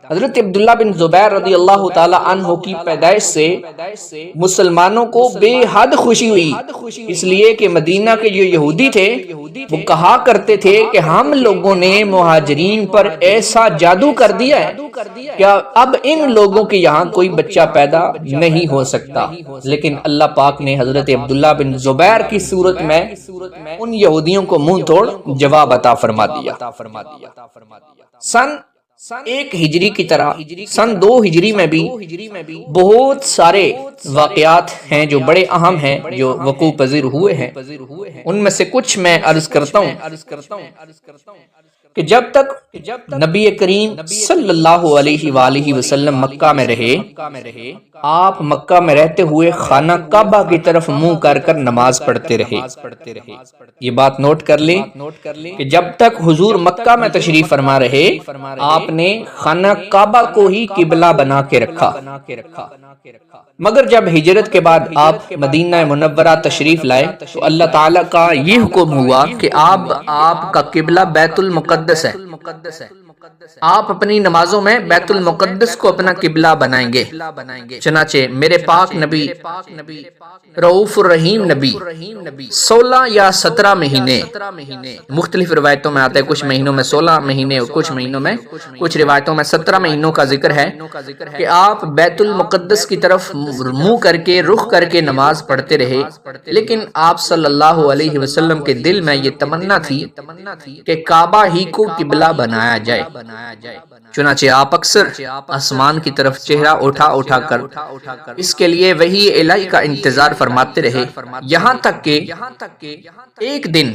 Speaker 1: حضرت عبداللہ بن زبیر رضی اللہ تعالی عنہ کی پیدائش سے مسلمانوں کو بے حد خوشی ہوئی، اس لیے کہ مدینہ کے جو یہودی تھے وہ کہا کرتے تھے کہ ہم لوگوں نے مہاجرین پر ایسا جادو کر دیا ہے کیا اب ان لوگوں کے یہاں کوئی بچہ پیدا نہیں ہو سکتا، لیکن اللہ پاک نے حضرت عبداللہ بن زبیر کی صورت میں ان یہودیوں کو منہ توڑ جواب عطا فرما دیا۔ سن 1 ہجری کی طرح سن 2 ہجری میں بھی بہت سارے واقعات ہیں جو بڑے اہم ہیں جو وقوع پذیر ہوئے ہیں۔ ان میں سے کچھ میں عرض کرتا ہوں کہ جب تک نبی کریم صلی اللہ علیہ وآلہ وسلم مکہ میں رہے، آپ مکہ میں رہتے ہوئے خانہ کعبہ کی طرف منہ کر کر نماز پڑھتے رہے۔ یہ بات نوٹ کر لیں کہ جب تک حضور مکہ میں تشریف فرما رہے، آپ نے خانہ کعبہ کو ہی قبلہ بنا کے رکھا، مگر جب ہجرت کے بعد آپ مدینہ منورہ تشریف لائے تو اللہ تعالیٰ کا یہ حکم ہوا کہ آپ کا قبلہ بیت المقدس ہے، آپ اپنی نمازوں میں بیت المقدس کو اپنا قبلہ بنائیں گے۔ چنانچہ میرے پاک نبی رؤوف الرحیم نبی 16 یا 17 مہینے، مختلف روایتوں میں آتا ہے، کچھ مہینوں میں 16 مہینے اور کچھ روایتوں میں 17 مہینوں کا ذکر ہے کہ آپ بیت المقدس کی طرف منہ کر کے رخ کر کے نماز پڑھتے رہے، لیکن آپ صلی اللہ علیہ وسلم کے دل میں یہ تمنا تھی کہ کعبہ ہی کو قبلہ بنایا جائے۔ چنانچہ آپ اکثر آسمان کی طرف چہرہ اٹھا کر اس کے لیے وحی الہی کا انتظار فرماتے رہے، یہاں تک کہ ایک دن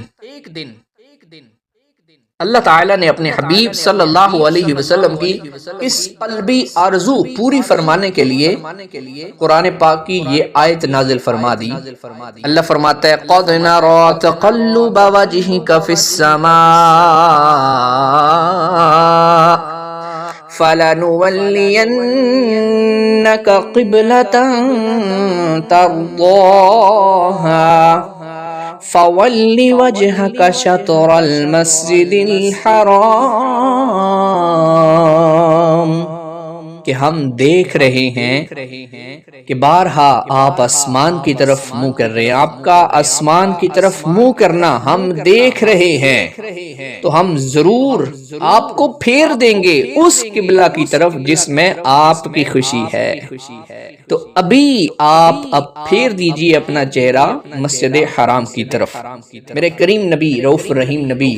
Speaker 1: اللہ تعالیٰ نے اپنے حبیب صلی اللہ علیہ وسلم کی اس قلبی آرزو پوری فرمانے کے لیے قرآن پاک کی یہ آیت نازل فرما دی۔ اللہ فرماتا ہے قَدْ نَرَى تَقَلُّبَ وَجْهِكَ فِي السَّمَاءِ فَلَنُوَلِّيَنَّكَ قِبْلَةً تَرْضَاهَا فَوَلِّ وَجْهَكَ شَطْرَ الْمَسْجِدِ الْحَرَامِ، کہ ہم دیکھ رہے ہیں کہ بارہا آپ آسمان کی طرف منہ کر رہے ہیں، آپ کا آسمان کی طرف منہ کرنا ہم دیکھ رہے ہیں، تو ہم ضرور آپ کو پھیر دیں گے اس قبلہ کی طرف جس میں آپ کی خوشی ہے۔ تو ابھی آپ اب پھیر دیجئے اپنا چہرہ مسجد حرام کی طرف۔ میرے کریم نبی رؤوف الرحیم نبی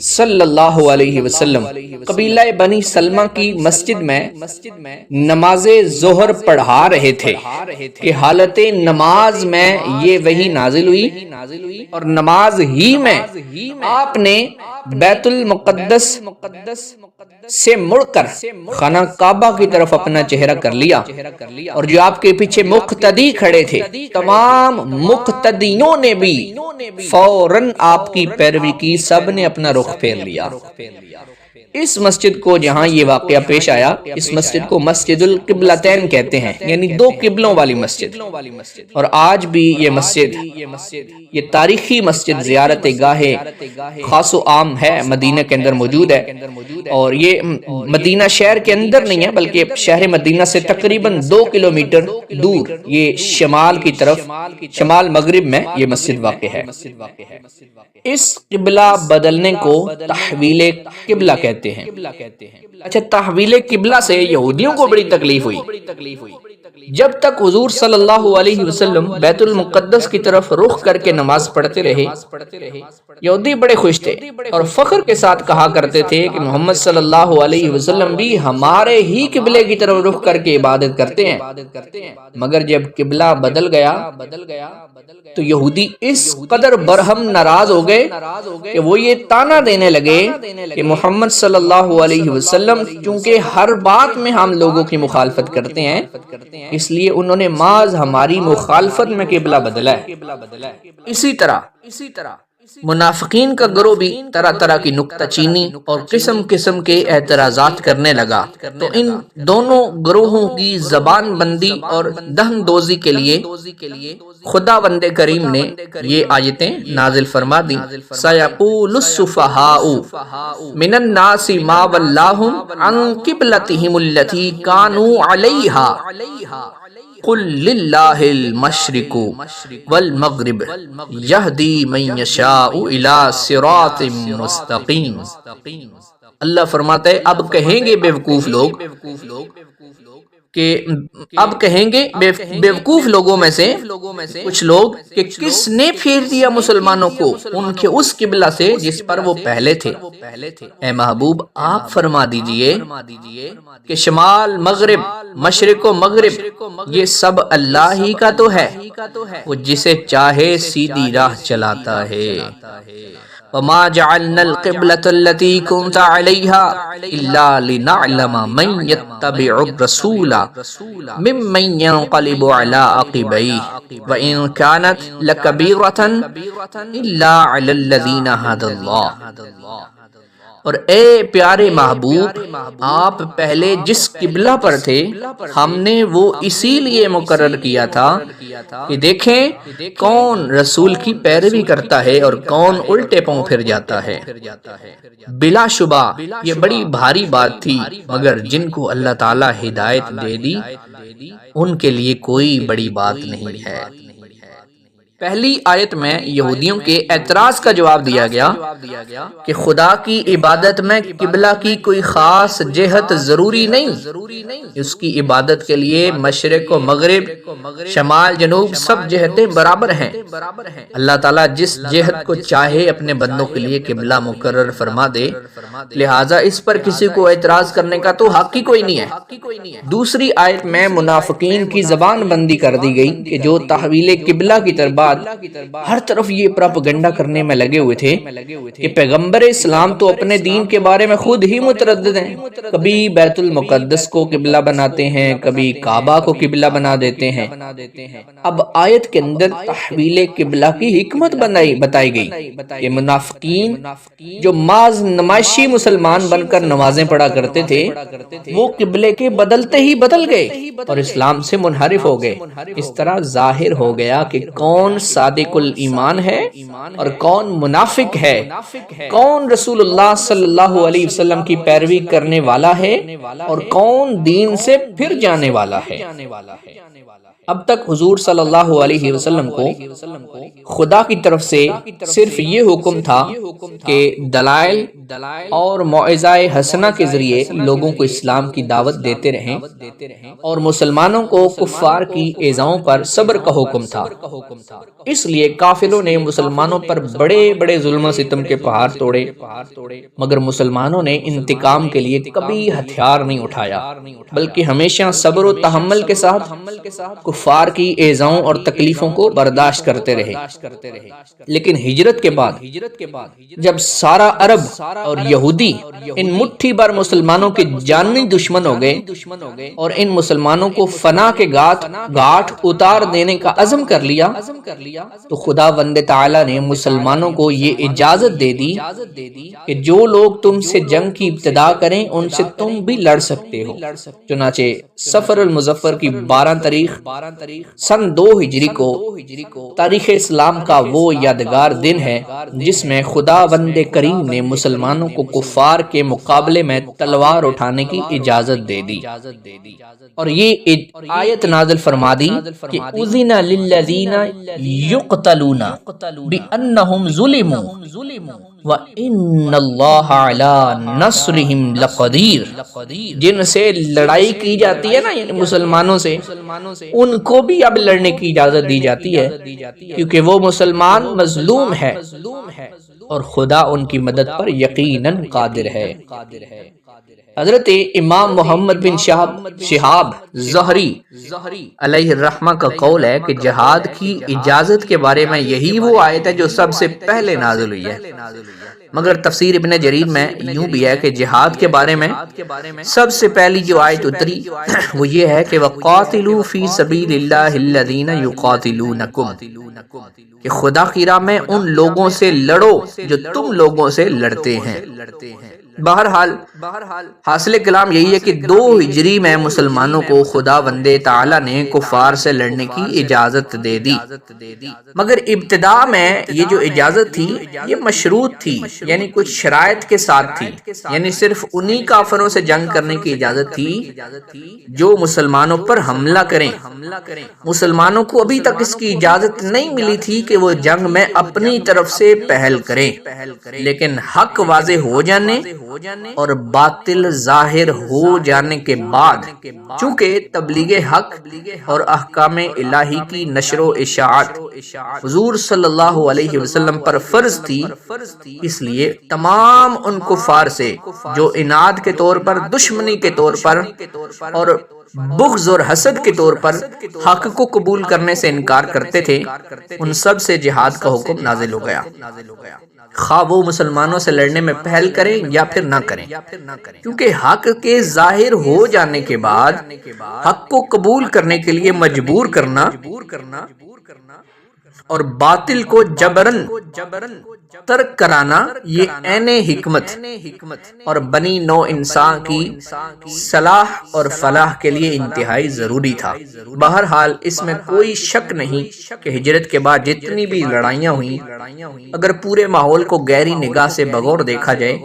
Speaker 1: صلی اللہ علیہ وسلم قبیلہ بنی سلمہ کی مسجد میں نماز ظہر پڑھا رہے تھے کہ حالت نماز میں یہ وحی نازل ہوئی، اور نماز ہی میں آپ نے بیت المقدس سے مڑ کر خانہ کعبہ کی طرف اپنا چہرہ کر لیا، اور جو آپ کے پیچھے مقتدی کھڑے تھے تمام مقتدیوں نے بھی فوراً آپ کی پیروی کی، سب نے اپنا رخ پھیر لیا۔ اس مسجد کو جہاں یہ واقعہ پیش آیا، اس مسجد کو مسجد القبلتین کہتے ہیں، یعنی 2 قبلوں والی مسجد، اور آج بھی یہ مسجد، یہ تاریخی مسجد زیارت گاہ خاص و عام ہے، مدینہ کے اندر موجود ہے، اور یہ مدینہ شہر کے اندر نہیں ہے بلکہ شہر مدینہ سے تقریباً 2 کلومیٹر دور، یہ شمال کی طرف، شمال مغرب میں یہ مسجد واقع ہے۔ اس قبلہ بدلنے کو تحویل قبلہ کہتے ہیں۔ اچھا، تحویل قبلہ سے یہودیوں کو بڑی تکلیف ہوئی۔ جب تک حضور صلی اللہ علیہ وسلم بیت المقدس کی طرف رخ کر کے نماز پڑھتے رہے، یہودی بڑے خوش تھے اور فخر کے ساتھ کہا کرتے تھے کہ محمد صلی اللہ علیہ وسلم بھی ہمارے ہی قبلے کی طرف رخ کر کے عبادت کرتے ہیں۔ مگر جب قبلہ بدل گیا تو یہودی اس قدر برہم ناراض ہو گئے کہ وہ یہ تانا دینے لگے کہ محمد صلی اللہ علیہ وسلم چونکہ ہر بات میں ہم لوگوں کی مخالفت کرتے ہیں، اس لیے انہوں نے محض ہماری مخالفت میں قبلہ بدلا ہے۔ اسی طرح منافقین کا گروہ بھی طرح طرح کی نکتہ چینی اور قسم قسم کے اعتراضات کرنے لگا، تو ان دونوں گروہوں کی زبان بندی اور دہن دوزی کے لیے خداوند کریم نے یہ آیتیں نازل فرما دی۔ سَيَقُولُ السُّفَهَاءُ مِنَ النَّاسِ مَا وَلَّاهُمْ عَنْ قِبْلَتِهِمُ الَّتِي كَانُوا عَلَيْهَا قُلْ لِلَّهِ الْمَشْرِقُ وَالْمَغْرِبُ يَهْدِي مَن يَشَاءُ إِلَى صِرَاطٍ مُسْتَقِيمٍ۔ اللہ فرماتا ہے اب کہیں گے بیوقوف لوگ کہ اب کہیں گے بیوقوف لوگوں میں سے کچھ لوگ کہ کس نے پھیر دیا مسلمانوں کو ان کے اس قبلہ سے جس پر وہ پہلے تھے۔ اے محبوب آپ فرما دیجئے کہ شمال مغرب مشرق و مغرب یہ سب اللہ ہی کا تو ہے، وہ جسے چاہے سیدھی راہ چلاتا ہے۔ وما جعلنا القبلة التي كنت عليها إلا لنعلم من يتبع الرسول ممن ينقلب على عقبيه وإن كانت لكبيرة إلا على الذين هدى الله۔ اور اے پیارے محبوب آپ پہلے جس قبلہ پر تھے ہم نے وہ اسی لیے مقرر کیا تھا کہ دیکھیں کون رسول کی پیروی کرتا ہے اور کون الٹے پاؤں پھر جاتا ہے۔ بلا شبہ یہ بڑی بھاری بات تھی، مگر جن کو اللہ تعالی ہدایت دے دی ان کے لیے کوئی بڑی بات نہیں ہے۔ پہلی آیت میں یہودیوں کے اعتراض کا جواب دیا گیا کہ خدا کی عبادت میں قبلہ کی کوئی خاص جہت ضروری نہیں، اس کی عبادت کے لیے مشرق و مغرب شمال جنوب سب جہتیں برابر ہیں۔ اللہ تعالیٰ جس جہت کو چاہے اپنے بندوں کے لیے قبلہ مقرر فرما دے، لہٰذا اس پر کسی کو اعتراض کرنے کا تو حق ہی کوئی نہیں ہے۔ دوسری آیت میں منافقین کی زبان بندی کر دی گئی کہ جو تحویل قبلہ کی طرف ہر طرف یہ پراپگنڈا کرنے میں لگے ہوئے تھے کہ پیغمبر اسلام تو اپنے دین کے بارے میں خود ہی متردد ہیں، کبھی بیت المقدس کو قبلہ بناتے ہیں، کبھی کعبہ کو قبلہ بنا دیتے ہیں۔ اب آیت کے اندر تحویل قبلہ کی حکمت بتائی گئی کہ منافقین جو محض نمائشی مسلمان بن کر نمازیں پڑھا کرتے تھے وہ قبلے کے بدلتے ہی بدل گئے اور اسلام سے منحرف ہو گئے۔ اس طرح ظاہر ہو گیا کہ کون صادق الایمان ہے اور کون منافق ہے، کون رسول اللہ صلی اللہ علیہ وسلم کی پیروی کرنے والا ہے اور کون دین سے پھر جانے والا ہے۔ اب تک حضور صلی اللہ علیہ وسلم کو خدا کی طرف سے صرف یہ حکم تھا کہ دلائل اور موعظہ حسنہ کے ذریعے لوگوں کو اسلام کی دعوت دیتے رہیں اور مسلمانوں کو کفار کی ایذاؤں پر صبر کا حکم تھا۔ اس لیے کافروں نے مسلمانوں پر بڑے بڑے ظلم و ستم کے پہاڑ توڑے، مگر مسلمانوں نے انتقام کے لیے کبھی ہتھیار نہیں اٹھایا، بلکہ ہمیشہ صبر و تحمل کے ساتھ کفار کی ایذاؤں اور تکلیفوں کو برداشت کرتے رہے۔ لیکن ہجرت کے بعد جب سارا عرب اور یہودی ان مٹھی بھر مسلمانوں کے جانی دشمن ہو گئے اور ان مسلمانوں کو فنا کے گھاٹ اتار دینے کا عزم کر لیا تو خدا بند تعالی نے مسلمانوں کو یہ اجازت دے دی کہ جو لوگ تم سے جنگ کی ابتدا کریں ان سے تم بھی لڑ سکتے ہو۔ چنانچہ سفر المظفر کی 12 تاریخ سن 2 ہجری کو تاریخ اسلام کا وہ یادگار دن ہے جس میں خدا بند کریم نے مسلمانوں کو کفار کے مقابلے میں تلوار اٹھانے کی اجازت دے دی اور یہ آیت نازل فرما دی کہ اذن للذین یقتلون بانہم ظلموا وَإِنَّ اللَّهَ عَلَى نَصْرِهِمْ لَقَدِيرٌ، جن سے لڑائی کی جاتی ہے نا یعنی مسلمانوں سے، ان کو بھی اب لڑنے کی اجازت دی جاتی ہے کیونکہ وہ مسلمان مظلوم ہے اور خدا ان کی مدد پر یقیناً قادر ہے۔ حضرت امام محمد بن شہاب ظہری علیہ الرحمہ کا قول ہے کہ جہاد کی اجازت کے بارے میں یہی وہ آیت ہے جو سب سے پہلے نازل ہوئی ہے، مگر تفسیر ابن جریر میں یوں بھی ہے کہ جہاد کے بارے میں سب سے پہلی جو آیت اتری وہ یہ ہے کہ وَقَاتِلُوا فِي سَبِيلِ اللَّهِ الَّذِينَ يُقَاتِلُونَكُمْ، کہ خدا کی راہ میں ان لوگوں سے لڑو جو تم لوگوں سے لڑتے ہیں۔ بہرحال حاصل کلام یہی ہے کہ 2 ہجری میں مسلمانوں کو خدا بند تعالی نے کفار سے لڑنے کی اجازت دے دی، مگر ابتدا میں یہ جو اجازت تھی یہ مشروط تھی، یعنی کچھ شرائط کے ساتھ تھی، یعنی صرف انہی کافروں سے جنگ کرنے کی اجازت تھی جو مسلمانوں پر حملہ کریں۔ مسلمانوں کو ابھی تک اس کی اجازت نہیں ملی تھی کہ وہ جنگ میں اپنی طرف سے پہل کریں، لیکن حق واضح ہو جانے اور باطل ظاہر ہو جانے کے بعد چونکہ تبلیغ حق اور احکام الہی کی نشر و اشاعت حضور صلی اللہ علیہ وسلم پر فرض تھی، اس لیے تمام ان کفار سے جو عناد کے طور پر، دشمنی کے طور پر اور بغض اور حسد کے طور پر حق کو قبول کرنے سے انکار کرتے تھے، ان سب سے جہاد کا حکم نازل ہو گیا، خواہ وہ مسلمانوں سے لڑنے میں پہل کریں یا پھر نہ کریں، کیونکہ حق کے ظاہر ہو جانے کے بعد حق کو قبول کرنے کے لیے مجبور کرنا اور باطل کو جبرن ترک کرانا یہ عین حکمت اور بنی نو انسان کی صلاح اور فلاح کے لیے انتہائی ضروری تھا۔ بہرحال اس میں کوئی شک نہیں کہ ہجرت کے بعد جتنی بھی لڑائیاں ہوئیں، اگر پورے ماحول کو گہری نگاہ سے بغور دیکھا جائے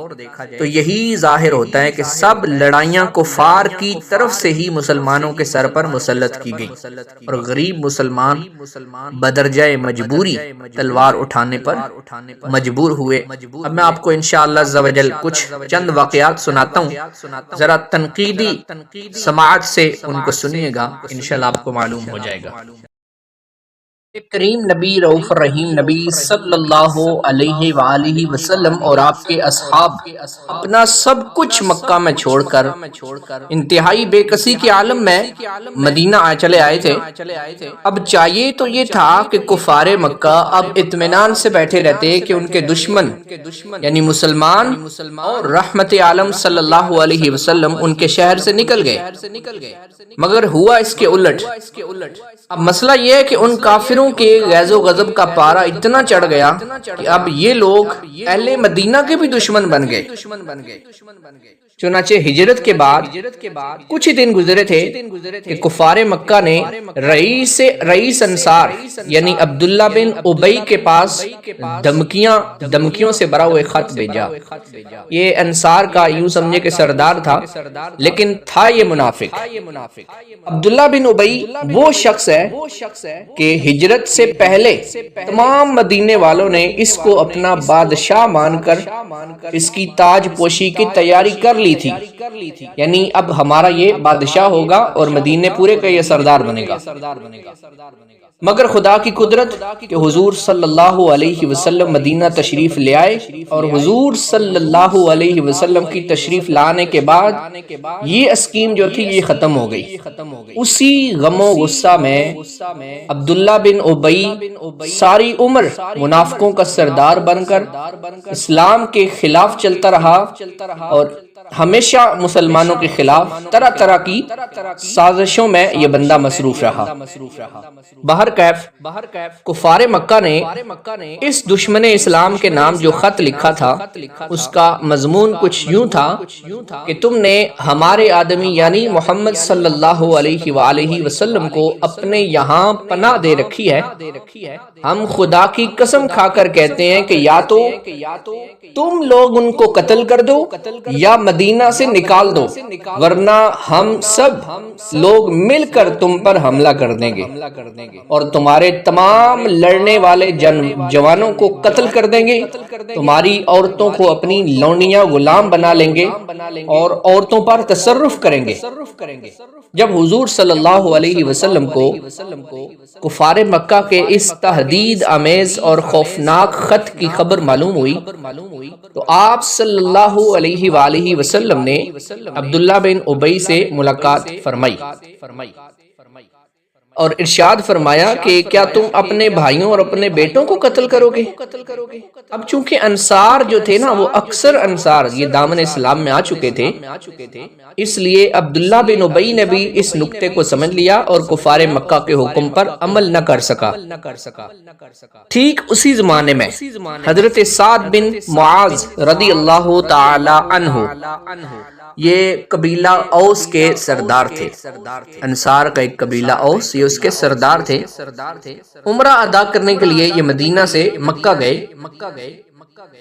Speaker 1: تو یہی ظاہر ہوتا ہے کہ سب لڑائیاں کفار کی طرف سے ہی مسلمانوں کے سر پر مسلط کی گئی اور غریب مسلمان بدرجہ مجبوری تلوار اٹھانے پر مجبور ہوئے۔ اب میں آپ کو انشاءاللہ عز و جل کچھ چند واقعات سناتا ہوں، ذرا تنقیدی سماعت سے ان کو سنیے گا، انشاءاللہ آپ کو معلوم ہو جائے گا۔ کریم نبی رؤوف الرحیم نبی صلی اللہ علیہ وآلہ وسلم اور آپ کے اصحاب اپنا سب کچھ مکہ میں چھوڑ کر انتہائی بے کسی کے عالم میں مدینہ چلے آئے تھے۔ اب چاہیے تو یہ تھا کہ کفار مکہ اب اطمینان سے بیٹھے رہتے کہ ان کے دشمن یعنی مسلمان اور رحمت عالم صلی اللہ علیہ وسلم ان کے شہر سے نکل گئے، مگر ہوا اس کے الٹ۔ اب مسئلہ یہ ہے کہ ان کافروں کے غیظ و غضب کا پارا اتنا چڑھ گیا کہ اب یہ لوگ اہل مدینہ کے بھی دشمن بن گئے۔ چنانچہ ہجرت کے بعد کچھ ہی دن گزرے تھے کہ کفار مکہ نے رئیس انصار یعنی عبداللہ بن ابی کے پاس دھمکیوں سے بھرا ہوئے خط بھیجا۔ یہ انصار کا یوں سمجھے کہ سردار تھا، لیکن تھا یہ منافق۔ عبداللہ بن ابی وہ شخص ہے کہ ہجرت سے پہلے تمام مدینے والوں نے اس کو اپنا بادشاہ مان کر اس کی تاج پوشی کی تیاری کر لی تھی، یعنی اب ہمارا یہ بادشاہ ہوگا اور مدینے پورے کا یہ سردار بنے گا۔ مگر خدا کی قدرت کہ حضور صلی اللہ علیہ وسلم مدینہ تشریف لے آئے، اور حضور صلی اللہ علیہ وسلم کی تشریف لانے کے بعد یہ اسکیم جو تھی یہ ختم ہو گئی۔ اسی غم و غصہ میں عبداللہ بن ابی ساری عمر منافقوں کا سردار بن کر اسلام کے خلاف چلتا رہا اور ہمیشہ مسلمانوں کے خلاف طرح طرح کی سازشوں میں یہ بندہ مصروف رہا۔ بہرکیف کفار مکہ نے اس دشمن اسلام کے نام جو خط لکھا تھا اس کا مضمون کچھ یوں تھا کہ تم نے ہمارے آدمی یعنی محمد صلی اللہ علیہ وآلہ وسلم کو اپنے یہاں پناہ دے رکھی ہے، ہم خدا کی قسم کھا کر کہتے ہیں کہ یا تو تم لوگ ان کو قتل کر دو یا مدینہ سے نکال دو، ورنہ ہم سب لوگ مل کر تم پر حملہ کر دیں گے اور تمہارے تمام لڑنے والے جوانوں کو قتل کر دیں گے، تمہاری عورتوں کو اپنی لونڈیاں غلام بنا لیں گے اور عورتوں پر تصرف کریں گے۔ جب حضور صلی اللہ علیہ وسلم کو کفار مکہ کے اس تہدید آمیز اور خوفناک خط کی خبر معلوم ہوئی تو آپ صلی اللہ علیہ وآلہ وسلم نے عبداللہ بن ابی سے ملاقات فرمائی اور ارشاد فرمایا کہ کیا تم اپنے بھائیوں اور اپنے بیٹوں کو قتل کرو گے؟ اب چونکہ انصار جو تھے نا وہ اکثر انصار یہ دامن اسلام میں آ چکے تھے، اس لیے عبداللہ بن ابی نے بھی اس نکتے کو سمجھ لیا اور کفار مکہ کے حکم پر عمل نہ کر سکا۔ ٹھیک اسی زمانے میں حضرت سعد بن معاذ رضی اللہ تعالی عنہ یہ قبیلہ اوس کے سردار تھے، انصار کا ایک قبیلہ اوس یہ اس کے سردار تھے۔ عمرہ ادا کرنے کے لیے یہ مدینہ سے مکہ گئے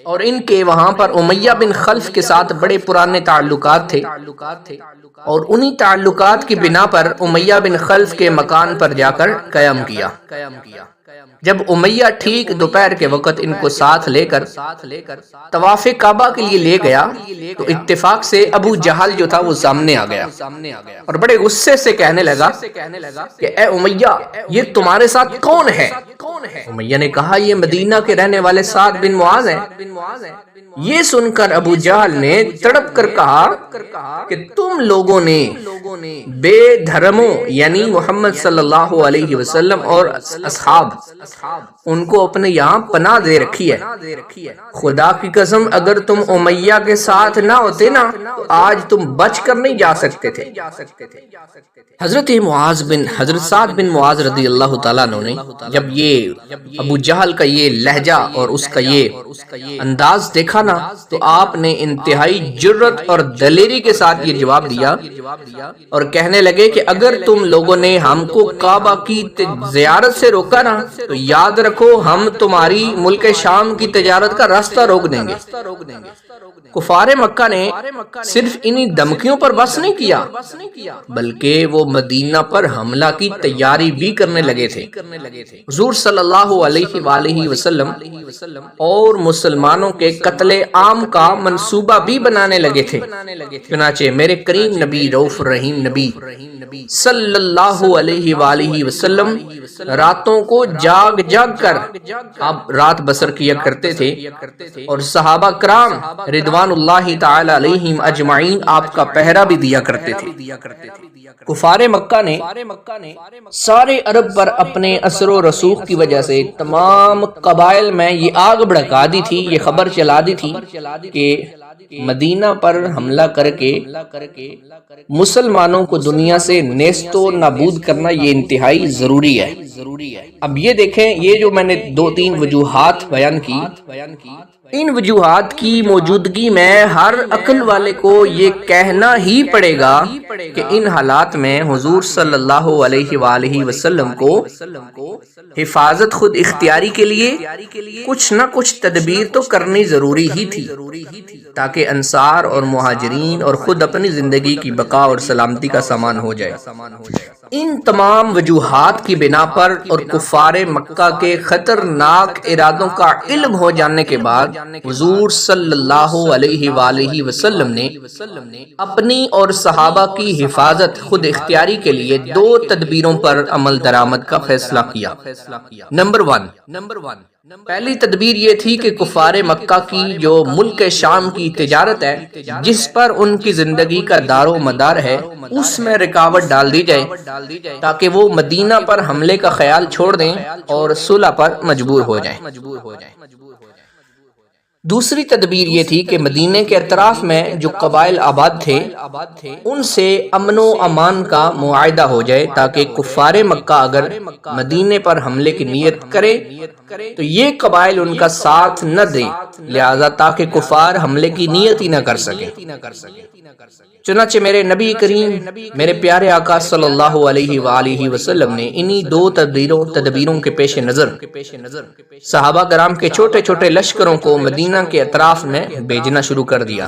Speaker 1: اور ان کے وہاں پر امیہ بن خلف کے ساتھ بڑے پرانے تعلقات تھے اور انہی تعلقات کی بنا پر امیہ بن خلف کے مکان پر جا کر قیام کیا۔ جب امیہ ٹھیک دوپہر کے وقت ان کو ساتھ لے کر طواف کعبہ کے لیے لے گیا تو اتفاق سے ابو جہل جو تھا وہ سامنے آ گیا اور بڑے غصے سے کہنے لگا کہ اے امیہ یہ تمہارے ساتھ کون ہے؟ امیہ نے کہا یہ مدینہ کے رہنے والے سعد بن معاذ ہیں۔ یہ سن کر ابو جہل نے تڑپ کر کہا کہ تم لوگوں نے بے دھرموں یعنی محمد صلی اللہ علیہ وسلم اور اصحاب ان کو اپنے یہاں پناہ دے رکھی ہے۔ خدا کی قسم اگر تم امیہ کے ساتھ نہ ہوتے نا تو آج تم بچ کر نہیں جا سکتے تھے۔ حضرت سعد بن معاذ رضی اللہ تعالیٰ عنہ نے جب یہ ابو جہل کا یہ لہجہ اور اس کا یہ انداز دیکھا نا تو آپ نے انتہائی جرت اور دلیری کے ساتھ یہ جواب دیا اور کہنے لگے کہ اگر تم لوگوں نے ہم کو کعبہ کی زیارت سے روکا نا تو یاد رکھو ہم تمہاری ملک شام کی تجارت کا راستہ روک دیں گے۔ کفار مکہ نے صرف انہی دھمکیوں پر بس نہیں کیا بلکہ وہ مدینہ پر حملہ کی تیاری بھی کرنے لگے تھے۔ حضور صلی اللہ علیہ وآلہ وسلم اور مسلمانوں کے قتل عام کا منصوبہ بھی بنانے لگے تھے۔ چنانچہ میرے کریم نبی رؤوف رحیم نبی صلی اللہ علیہ وآلہ وسلم راتوں کو جاگ جاگ کر آپ رات بسر کیا کرتے تھے اور صحابہ کرام رضوان اللہ تعالی علیہم اجمعین آپ کا پہرا بھی دیا کرتے تھے۔ کفار مکہ نے سارے عرب پر اپنے اثر و رسوخ کی وجہ سے تمام قبائل میں یہ آگ بھڑکا دی تھی، یہ خبر چلا دی تھی کہ مدینہ پر حملہ کر کے مسلمانوں کو دنیا سے نیست و نابود کرنا یہ انتہائی ضروری ہے۔ اب یہ دیکھیں یہ جو میں نے 2-3 وجوہات بیان کی، ان وجوہات کی موجودگی میں ہر عقل والے کو یہ کہنا ہی پڑے گا کہ ان حالات میں حضور صلی اللہ علیہ وآلہ وسلم کو حفاظت خود اختیاری کے لیے کچھ نہ کچھ تدبیر تو کرنی ضروری ہی تھی تاکہ انصار اور مہاجرین اور خود اپنی زندگی کی بقا اور سلامتی کا سامان ہو جائے۔ ان تمام وجوہات کی بنا پر اور کفار مکہ کے خطرناک ارادوں کا علم ہو جانے کے بعد حضور صلی اللہ علیہ وآلہ وسلم نے اپنی اور صحابہ کی حفاظت خود اختیاری کے لیے 2 تدبیروں پر عمل درآمد کا فیصلہ کیا۔ نمبر 1، پہلی تدبیر یہ تھی کہ کفار مکہ کی جو ملک شام کی تجارت ہے جس پر ان کی زندگی کا دار و مدار ہے اس میں رکاوٹ ڈال دی جائے تاکہ وہ مدینہ پر حملے کا خیال چھوڑ دیں اور صلح پر مجبور ہو جائیں۔ دوسری تدبیر یہ تھی کہ مدینے کے اطراف میں جو قبائل آباد تھے ان سے امن و امان کا معاہدہ ہو جائے تاکہ کفار مکہ اگر مدینے پر حملے کی نیت کرے تو یہ قبائل ان کا ساتھ نہ دیں، لہذا تاکہ کفار حملے کی نیت ہی نہ کر سکیں۔ چنانچہ میرے نبی کریم میرے پیارے آقا صلی اللہ علیہ وآلہ وسلم نے انہی 2 تدبیروں کے پیش نظر صحابہ کرام کے چھوٹے چھوٹے لشکروں کو مدینہ کے اطراف میں بھیجنا شروع کر دیا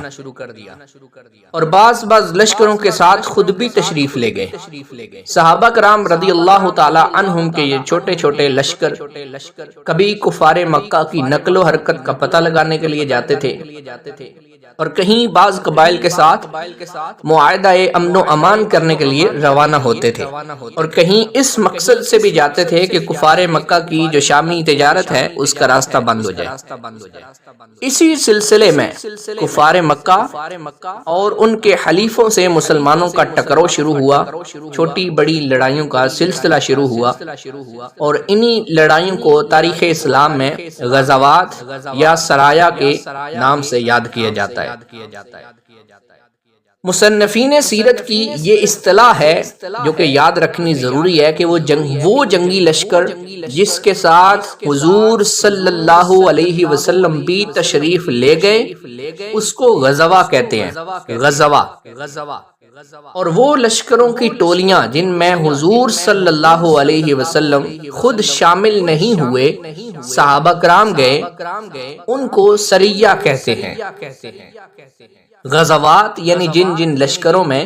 Speaker 1: اور بعض لشکروں کے ساتھ خود بھی تشریف لے گئے۔ صحابہ کرام رضی اللہ تعالی عنہم کے یہ چھوٹے چھوٹے لشکر کبھی کفار مکہ کی نقل و حرکت کا پتہ لگانے کے لیے جاتے تھے اور کہیں بعض قبائل کے ساتھ معاہدہ امن و امان کرنے کے لیے روانہ ہوتے تھے اور کہیں اس مقصد سے بھی جاتے تھے کہ کفار مکہ کی جو شامی تجارت ہے اس کا راستہ بند ہو جائے۔ اسی سلسلے میں کفار مکہ اور ان کے حلیفوں سے مسلمانوں کا ٹکراؤ شروع ہوا، چھوٹی بڑی لڑائیوں کا سلسلہ شروع ہوا اور انہی لڑائیوں کو تاریخ اسلام میں غزوات یا سرایا کے نام سے یاد کیا جاتا ہے۔ مصنفین سیرت کی یہ اصطلاح ہے جو کہ یاد رکھنی ضروری ہے کہ وہ جنگی لشکر جس کے ساتھ حضور صلی اللہ علیہ وسلم بھی تشریف لے گئے اس کو غزوہ کہتے ہیں، غزوہ۔ اور وہ لشکروں کی ٹولیاں جن میں حضور صلی اللہ علیہ وسلم خود شامل نہیں ہوئے، صحابہ کرام گئے، ان کو سریہ کہتے ہیں۔ غزوات یعنی جن جن لشکروں میں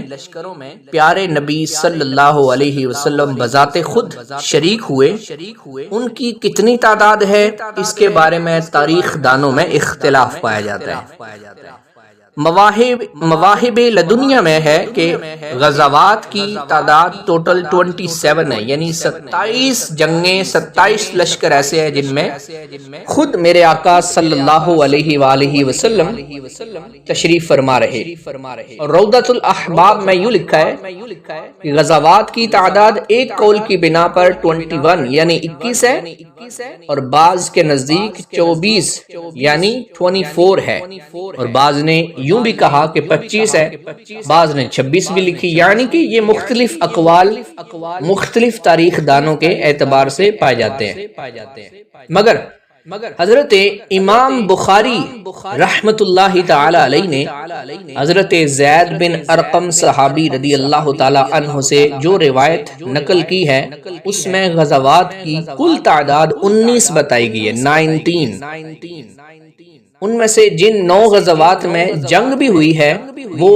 Speaker 1: پیارے نبی صلی اللہ علیہ وسلم بذات خود شریک ہوئے ان کی کتنی تعداد ہے، اس کے بارے میں تاریخ دانوں میں اختلاف پایا جاتا ہے۔ مواہب لدنیا میں ہے کہ غزوات کی تعداد ٹوٹل 27 ہے، یعنی 27 جنگیں، 27 لشکر ایسے ہیں جن میں خود میرے آقا صلی اللہ علیہ وآلہ وسلم تشریف فرما رہے۔ اور روضۃ الاحباب میں یوں لکھا ہے کہ غزوات کی تعداد ایک قول کی بنا پر 21 یعنی 21 ہے، اور بعض کے نزدیک 24 یعنی 24 ہے، اور بعض نے یوں بھی کہا کہ 25 ہے، بعض نے 26 بھی لکھی، یعنی کہ یہ مختلف اقوال مختلف تاریخ دانوں کے اعتبار سے پائے جاتے ہیں۔ مگر حضرت امام بخاری رحمت اللہ تعالی علیہ نے حضرت زید بن ارقم صحابی رضی اللہ تعالی عنہ سے جو روایت نقل کی ہے اس میں غزوات کی کل تعداد 19 بتائی گئی ہے، 19۔ ان میں سے جن 9 غزوات میں جنگ بھی ہوئی ہے وہ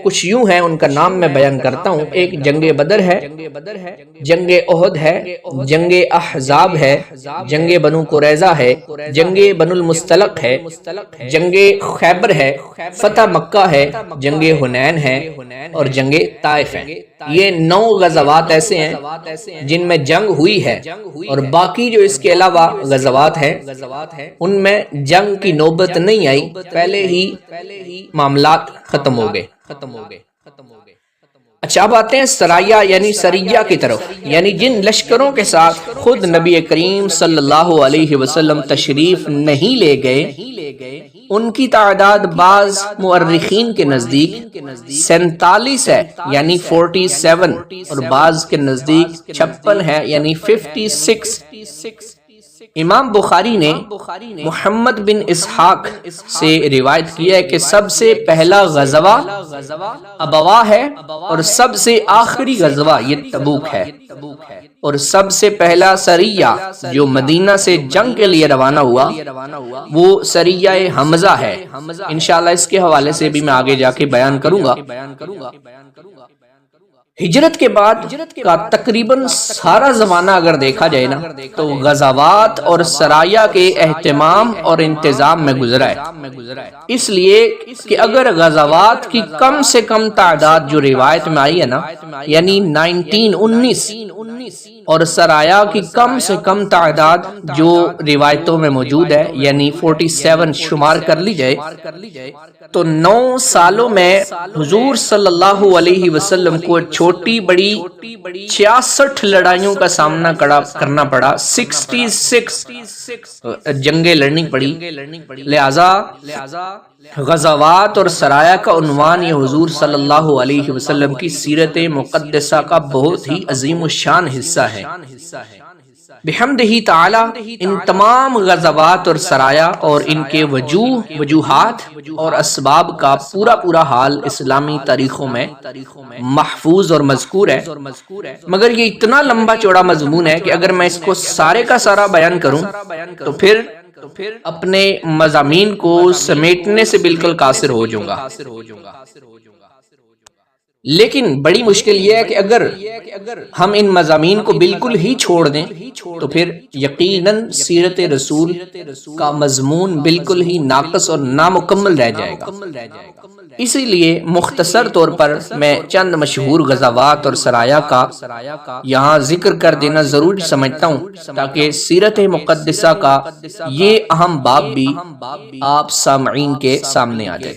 Speaker 1: کچھ یوں ہیں، ان کا نام میں بیان کرتا ہوں۔ ایک جنگ بدر ہے، جنگ احد ہے، جنگ احزاب ہے، جنگ بنو قریظہ ہے، جنگ بنو المستلق ہے، جنگ خیبر ہے، فتح مکہ ہے، جنگ حنین ہے اور جنگ طائف ہے۔ یہ 9 غزوات ایسے ہیں جن میں جنگ ہوئی ہے، اور باقی جو اس کے علاوہ غزوات ہیں ان میں جنگ کی نوبت نہیں آئی، پہلے ہی معاملات ختم ہو گئے۔ اچھا، اب آتے ہیں سرایہ یعنی سریہ کی طرف، یعنی جن لشکروں کے ساتھ خود نبی کریم صلی اللہ علیہ وسلم تشریف نہیں لے گئے ان کی تعداد بعض مؤرخین کے نزدیک 47 ہے یعنی 47، اور بعض کے نزدیک 56 ہے یعنی 56۔ امام بخاری نے محمد بن اسحاق سے روایت کیا ہے کہ سب سے پہلا غزوہ ابوا ہے، اور سب سے آخری غزوہ یہ تبوک ہے، اور سب سے پہلا سریہ جو مدینہ سے جنگ کے لیے روانہ ہوا وہ سریہ حمزہ ہے۔ انشاءاللہ اس کے حوالے سے بھی میں آگے جا کے بیان کروں گا۔ ہجرت کے بعد کا تقریباً سارا زمانہ اگر دیکھا جائے نا تو غزوات اور سرایہ کے اہتمام اور انتظام میں گزرا ہے، اس لیے کہ اگر غزوات کی کم سے کم تعداد جو روایت میں آئی ہے نا یعنی 19 اور سرایہ کی کم سے کم تعداد جو روایتوں میں موجود ہے یعنی 47 شمار کر لی جائے تو 9 سالوں میں حضور صلی اللہ علیہ وسلم کو چھوٹی بڑی 66 لڑائیوں کا سامنا کرنا پڑا، 66 جنگیں لڑنی پڑی۔ لہذا غزوات اور سرایہ کا عنوان یہ حضور صلی اللہ علیہ وسلم کی سیرت مقدسہ کا بہت ہی عظیم الشان حصہ ہے۔ بحمدہ تعالی ان تمام غزوات اور سرایہ اور ان کے وجوہات اور اسباب کا پورا حال اسلامی تاریخوں میں محفوظ اور مذکور ہے، مگر یہ اتنا لمبا چوڑا مضمون ہے کہ اگر میں اس کو سارے کا سارا بیان کروں تو پھر اپنے مضامین کو سمیٹنے سے بالکل قاصر ہو جاؤں گا۔ لیکن بڑی مشکل یہ ہے کہ اگر ہم ان مضامین کو بالکل ہی چھوڑ دیں تو پھر یقیناً سیرت رسول کا مضمون بالکل ہی ناقص اور نامکمل رہ جائے گا۔ اسی لیے مختصر طور پر میں چند مشہور غزوات اور سرایہ کا یہاں ذکر کر دینا ضروری سمجھتا ہوں تاکہ سیرت مقدسہ کا یہ اہم باب بھی آپ سامعین کے سامنے آ جائے۔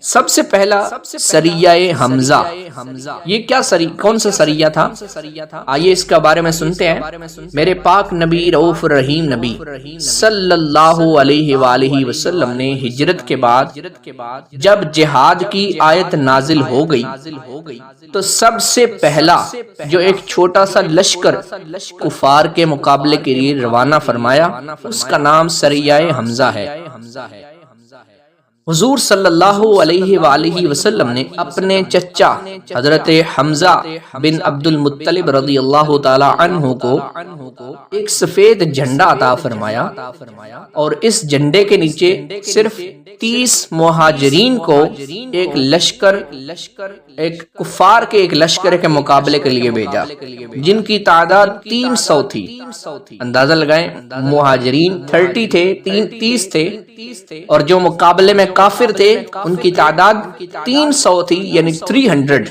Speaker 1: سب سے پہلا سریہ حمزہ، یہ کیا کون سا سریہ تھا؟ آئیے اس کے بارے میں سنتے ہیں۔ میرے پاک نبی رؤوف الرحیم نبی صلی اللہ علیہ وآلہ وسلم نے ہجرت کے بعد جب جہاد کی آیت نازل ہو گئی تو سب سے پہلا جو ایک چھوٹا سا لشکر کفار کے مقابلے کے لیے روانہ فرمایا اس کا نام سریہ حمزہ ہے۔ حضور صلی اللہ علیہ وآلہ وسلم نے اپنے چچا حضرت حمزہ بن عبد المطلب رضی اللہ تعالی عنہ کو ایک سفید جھنڈا عطا فرمایا، اور اس جھنڈے کے نیچے صرف 30 مہاجرین کو ایک کفار کے ایک لشکر کے مقابلے کے لیے بھیجا، جن کی تعداد 300 تھی۔ اندازہ لگائیں، مہاجرین 30 تھے اور جو مقابلے میں کافر تھے ان کی تعداد 300 تھی، یعنی 300۔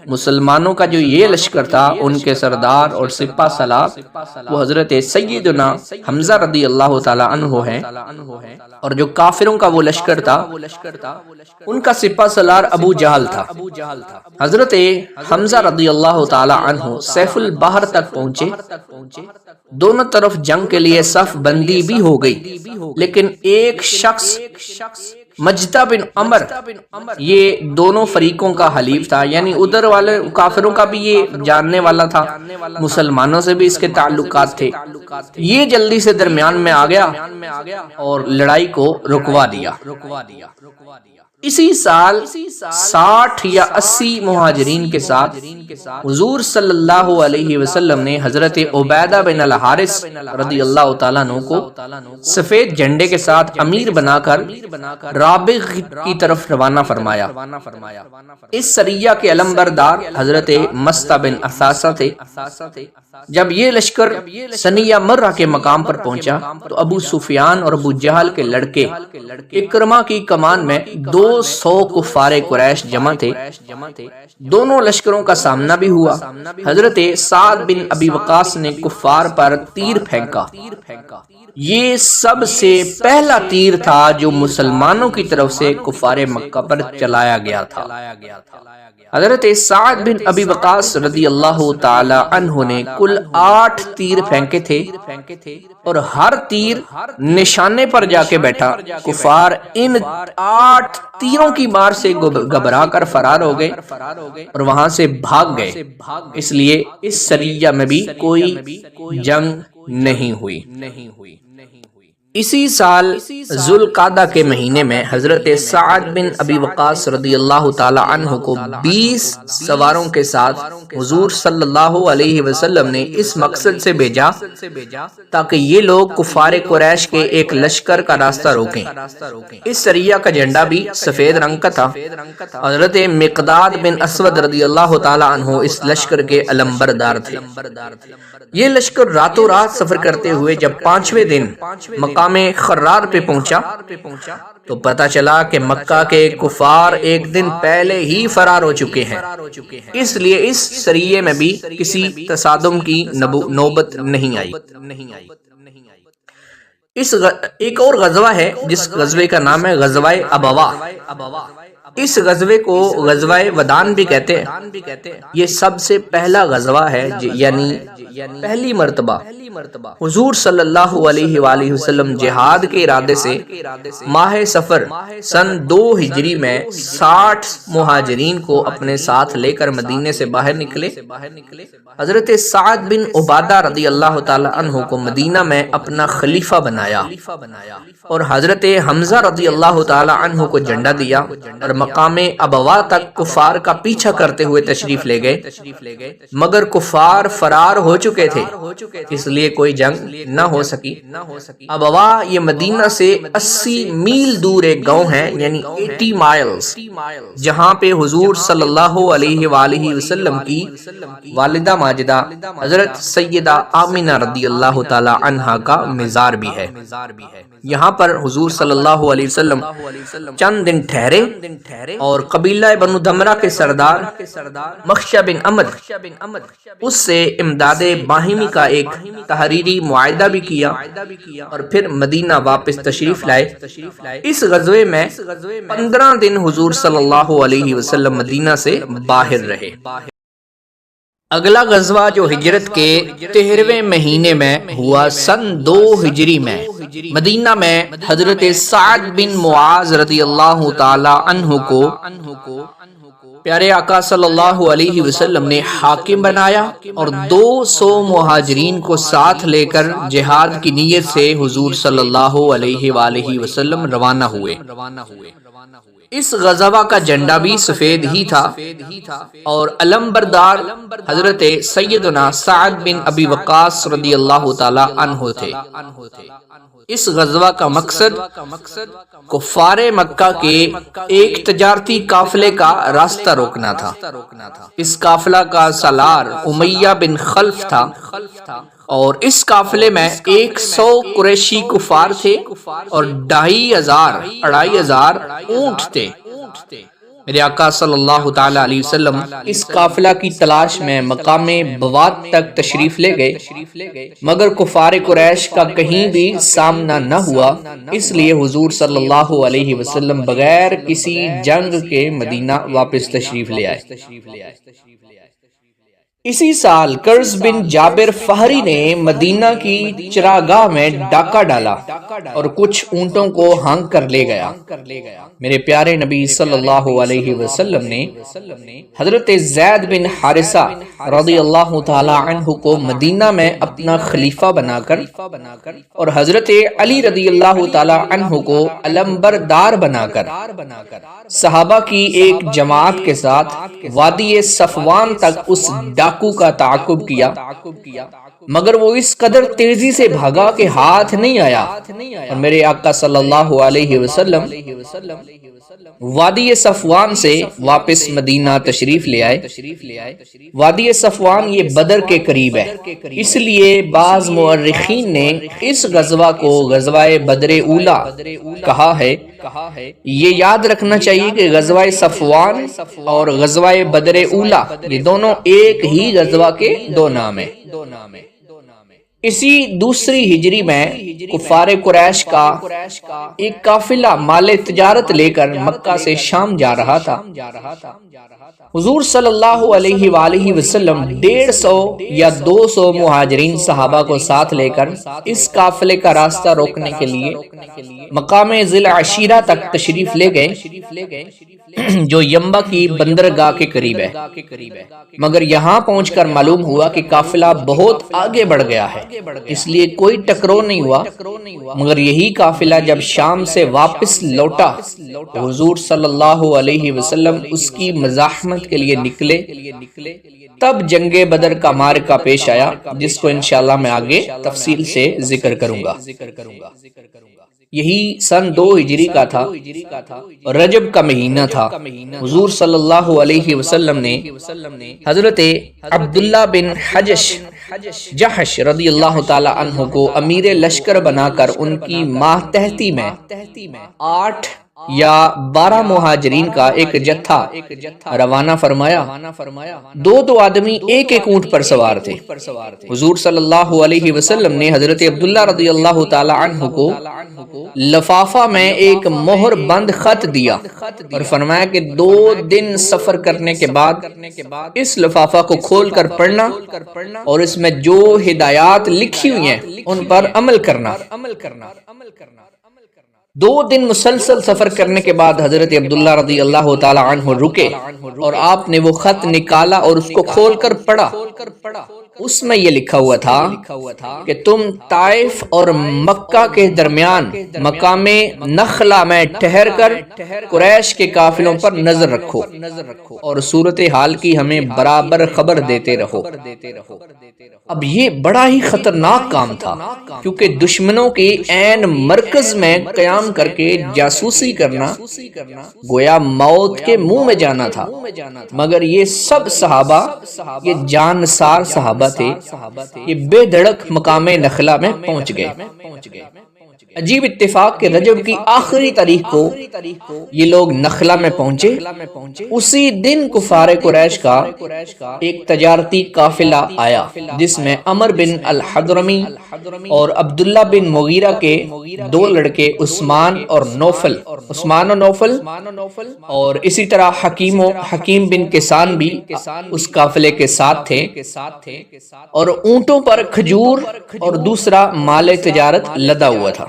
Speaker 1: مسلمانوں کا جو یہ لشکر تھا، ان کے سردار اور سپہ سالار وہ حضرت سیدنا حمزہ رضی اللہ تعالی عنہ ہیں، اور جو کافروں کا وہ لشکر تھا ان کا سپہ سالار ابو جہل تھا۔ حضرت حمزہ رضی اللہ تعالی عنہ سیف البحر تک پہنچے، دونوں طرف جنگ کے لیے صف بندی بھی ہو گئی، لیکن ایک شخص مجدہ بن عمر یہ دونوں فریقوں کا حلیف تھا، یعنی ادھر والے کافروں کا بھی یہ جاننے والا تھا، مسلمانوں سے بھی اس کے تعلقات تھے۔ یہ جلدی سے درمیان میں آ گیا اور لڑائی کو رکوا دیا۔ اسی سال 60 یا 80 مہاجرین کے ساتھ حضور صلی اللہ علیہ وسلم نے حضرت عبیدہ بن الحارث رضی اللہ تعالیٰ عنہ کو سفید جھنڈے کے ساتھ امیر بنا کر رابغ کی طرف روانہ فرمایا۔ اس سریہ کے علمبردار حضرت مستہ بن اثاثہ تھے۔ جب یہ لشکر سنیہ مرہ کے مقام پر پہنچا تو ابو سفیان اور ابو جہل کے لڑکے اکرمہ کی کمان میں 200 کفار قریش جمع تھے۔ دونوں لشکروں کا سامنا بھی ہوا۔ حضرت سعد بن ابی وقاص نے کفار پر تیر پھینکا۔ یہ سب سے پہلا تیر تھا جو مسلمانوں کی طرف سے کفار مکہ پر چلایا گیا تھا۔ حضرت سعد بن ابی وقاص رضی اللہ تعالی عنہ نے کل 8 تیر پھینکے تھے، اور ہر تیر نشانے پر جا کے بیٹھا۔ کفار ان 8 تیروں کی مار سے گھبرا کر فرار ہو گئے اور وہاں سے بھاگ گئے، اس لیے اس سریہ میں بھی کوئی جنگ نہیں ہوئی۔ اسی سال ذوالقعدہ کے مہینے میں حضرت سعد بن ابی وقاص رضی اللہ تعالی عنہ کو 20 سواروں کے ساتھ حضور صلی اللہ علیہ وسلم نے اس مقصد سے بھیجا تاکہ یہ لوگ کفار قریش کے ایک لشکر کا راستہ روکیں۔ اس سریہ کا جھنڈا بھی سفید رنگ کا تھا۔ حضرت مقداد بن اسود رضی اللہ تعالی عنہ اس لشکر کے علمبردار تھے۔ یہ لشکر راتوں رات سفر کرتے ہوئے جب 5ویں دن مقام خرار پہ پہنچا تو پتہ چلا کہ مکہ کے کفار ایک دن پہلے ہی فرار ہو چکے ہیں، اس لیے اس سریے میں بھی کسی تصادم کی نوبت نہیں آئی۔ ایک اور غزوہ ہے جس غزوے کا نام ہے غزوہ ابوا۔ اس غزوے کو غزوہ ودان بھی کہتے ہیں۔ یہ سب سے پہلا غزوہ ہے، یعنی پہلی مرتبہ حضور صلی اللہ علیہ وآلہ وسلم جہاد کے ارادے سے ماہ سفر سن 2 ہجری میں 60 مہاجرین کو اپنے ساتھ لے کر مدینے سے باہر نکلے۔ حضرت سعد بن عبادہ رضی اللہ تعالی عنہ کو مدینہ میں اپنا خلیفہ بنایا اور حضرت حمزہ رضی اللہ تعالی عنہ کو جھنڈا دیا، اور مقام ابوا تک کفار کا پیچھا کرتے ہوئے تشریف لے گئے، مگر کفار فرار ہو چکے تھے، اس لیے کوئی جنگ نہ ہو سکی۔ ابوا یہ مدینہ سے 80 میل دور ایک گاؤں ہے، یعنی 80 مائلز، جہاں پہ حضور صلی اللہ علیہ وآلہ وسلم کی والدہ ماجدہ حضرت سیدہ آمنہ رضی اللہ تعالی عنہا کا مزار بھی ہے۔ یہاں پر حضور صلی اللہ علیہ وسلم چند دن ٹھہرے اور قبیلہ بنو دمرہ کے سردار مخشہ بن عمر اس سے امداد باہمی کا ایک تحریری معاہدہ بھی کیا اور پھر مدینہ واپس تشریف لائے۔ اس غزوے میں 15 دن حضور صلی اللہ علیہ وسلم مدینہ سے باہر رہے۔ اگلا غزوہ جو ہجرت کے 13ویں مہینے میں ہوا سن 2 ہجری میں مدینہ میں حضرت سعد بن معاذ رضی اللہ تعالی عنہ کو پیارے آقا صلی اللہ علیہ وسلم نے حاکم بنایا اور 200 مہاجرین کو ساتھ لے کر جہاد کی نیت سے حضور صلی اللہ علیہ وآلہ وسلم روانہ ہوئے۔ اس غزوہ کا جھنڈا بھی سفید ہی تھا اور علم بردار حضرت سیدنا سعد بن ابی وقاص رضی اللہ تعالی عنہ تھے۔ اس غزوہ کا مقصد کفار مکہ کے ایک تجارتی قافلے کا راستہ روکنا تھا۔ اس قافلہ کا سالار امیہ بن خلف تھا اور اس قافلے میں 100 قریشی کفار تھے اور 2500 اونٹ تھے۔ میرے آقا صلی اللہ تعالی علیہ وسلم اس قافلہ کی تلاش میں مقام بوات تک تشریف لے گئے، مگر کفار قریش کا کہیں بھی سامنا نہ ہوا، اس لیے حضور صلی اللہ علیہ وسلم بغیر کسی جنگ کے مدینہ واپس تشریف لے آئے۔ اسی سال قرظ بن جابر فہری نے مدینہ کی چراگاہ میں ڈاکہ ڈالا اور کچھ اونٹوں کو ہانک کر لے گیا۔ میرے پیارے نبی صلی اللہ علیہ وسلم نے حضرت زید بن حارثہ رضی اللہ تعالی عنہ کو مدینہ میں اپنا خلیفہ بنا کر اور حضرت علی رضی اللہ تعالی عنہ کو علمبردار بنا کر صحابہ کی ایک جماعت کے ساتھ وادی صفوان تک اس ڈاکو کا تعاقب کیا، مگر وہ اس قدر تیزی سے بھاگا کہ ہاتھ نہیں آیا اور میرے آقا صلی اللہ علیہ وسلم وادی صفوان سے واپس مدینہ تشریف لے آئے۔ وادی صفوان یہ بدر کے قریب ہے، اس لیے بعض مورخین نے اس غزوہ کو غزوہ بدر اولا کہا ہے۔ یہ یاد رکھنا چاہیے کہ غزوہ صفوان اور غزوہ بدر اولا یہ دونوں ایک ہی غزوہ کے دو نام ہیں۔ اسی دوسری ہجری میں کفار قریش کا ایک قافلہ مال تجارت لے کر مکہ سے شام جا رہا تھا۔ حضور صلی اللہ علیہ وآلہ وسلم 150 یا 200 مہاجرین صحابہ کو ساتھ لے کر اس قافلے کا راستہ روکنے کے لیے مقام ذی العشیرہ تک تشریف لے گئے جو ینبع کی بندرگاہ کے قریب ہے، مگر یہاں پہنچ کر معلوم ہوا کہ قافلہ بہت آگے بڑھ گیا ہے، اس لیے کوئی ٹکرو نہیں ہوا۔ مگر یہی قافلہ جب شام سے واپس لوٹا، حضور صلی اللہ علیہ وسلم اس کی مزاحمت کے لیے نکلے، تب جنگ بدر کا معرکہ پیش آیا، جس کو انشاءاللہ میں آگے تفصیل سے ذکر کروں گا۔ یہی سن 2 ہجری کا تھا، رجب کا مہینہ تھا۔ حضور صلی اللہ علیہ وسلم نے حضرت عبداللہ بن جحش رضی اللہ تعالی عنہ کو امیر لشکر بنا کر ان کی ماتحتی میں 8 یا 12 مہاجرین کا ایک جتھا روانہ فرمایا۔ 2 آدمی ایک اونٹ پر سوار تھے۔ حضور صلی اللہ علیہ وسلم نے حضرت عبداللہ رضی اللہ تعالی عنہ کو لفافہ میں ایک مہر بند خط دیا اور فرمایا کہ 2 دن سفر کرنے کے بعد اس لفافہ کو کھول کر پڑھنا اور اس میں جو ہدایات لکھی ہوئی ہیں ان پر عمل کرنا۔ 2 دن مسلسل سفر کرنے کے بعد حضرت عبداللہ رضی اللہ تعالی عنہ رکے اور آپ نے وہ خط نکالا اور اس کو کھول کر پڑھا۔ اس میں یہ لکھا ہوا تھا کہ تم طائف اور مکہ کے درمیان مقام نخلا میں ٹھہر کر قریش کے قافلوں پر نظر رکھو اور صورتحال کی ہمیں برابر خبر دیتے رہو۔ اب یہ بڑا ہی خطرناک کام تھا، کیونکہ دشمنوں کے عین مرکز میں قیام کر کے جاسوسی کرنا گویا موت کے منہ میں جانا تھا۔ مگر یہ سب صحابہ، یہ جانسار صحابہ تھے، یہ بے دھڑک مقام نخلا میں پہنچ گئے۔ عجیب اتفاق کہ رجب کی آخری تاریخ کو یہ لوگ نخلا میں پہنچے۔ اسی دن کفار قریش کا ایک تجارتی قافلہ آیا جس میں عمر بن الحضرمی اور عبداللہ بن مغیرہ کے 2 لڑکے عثمان و نوفل اور اسی طرح حکیم بن کسان بھی اس قافلے کے ساتھ تھے، اور اونٹوں پر کھجور اور دوسرا مال تجارت لدا ہوا تھا۔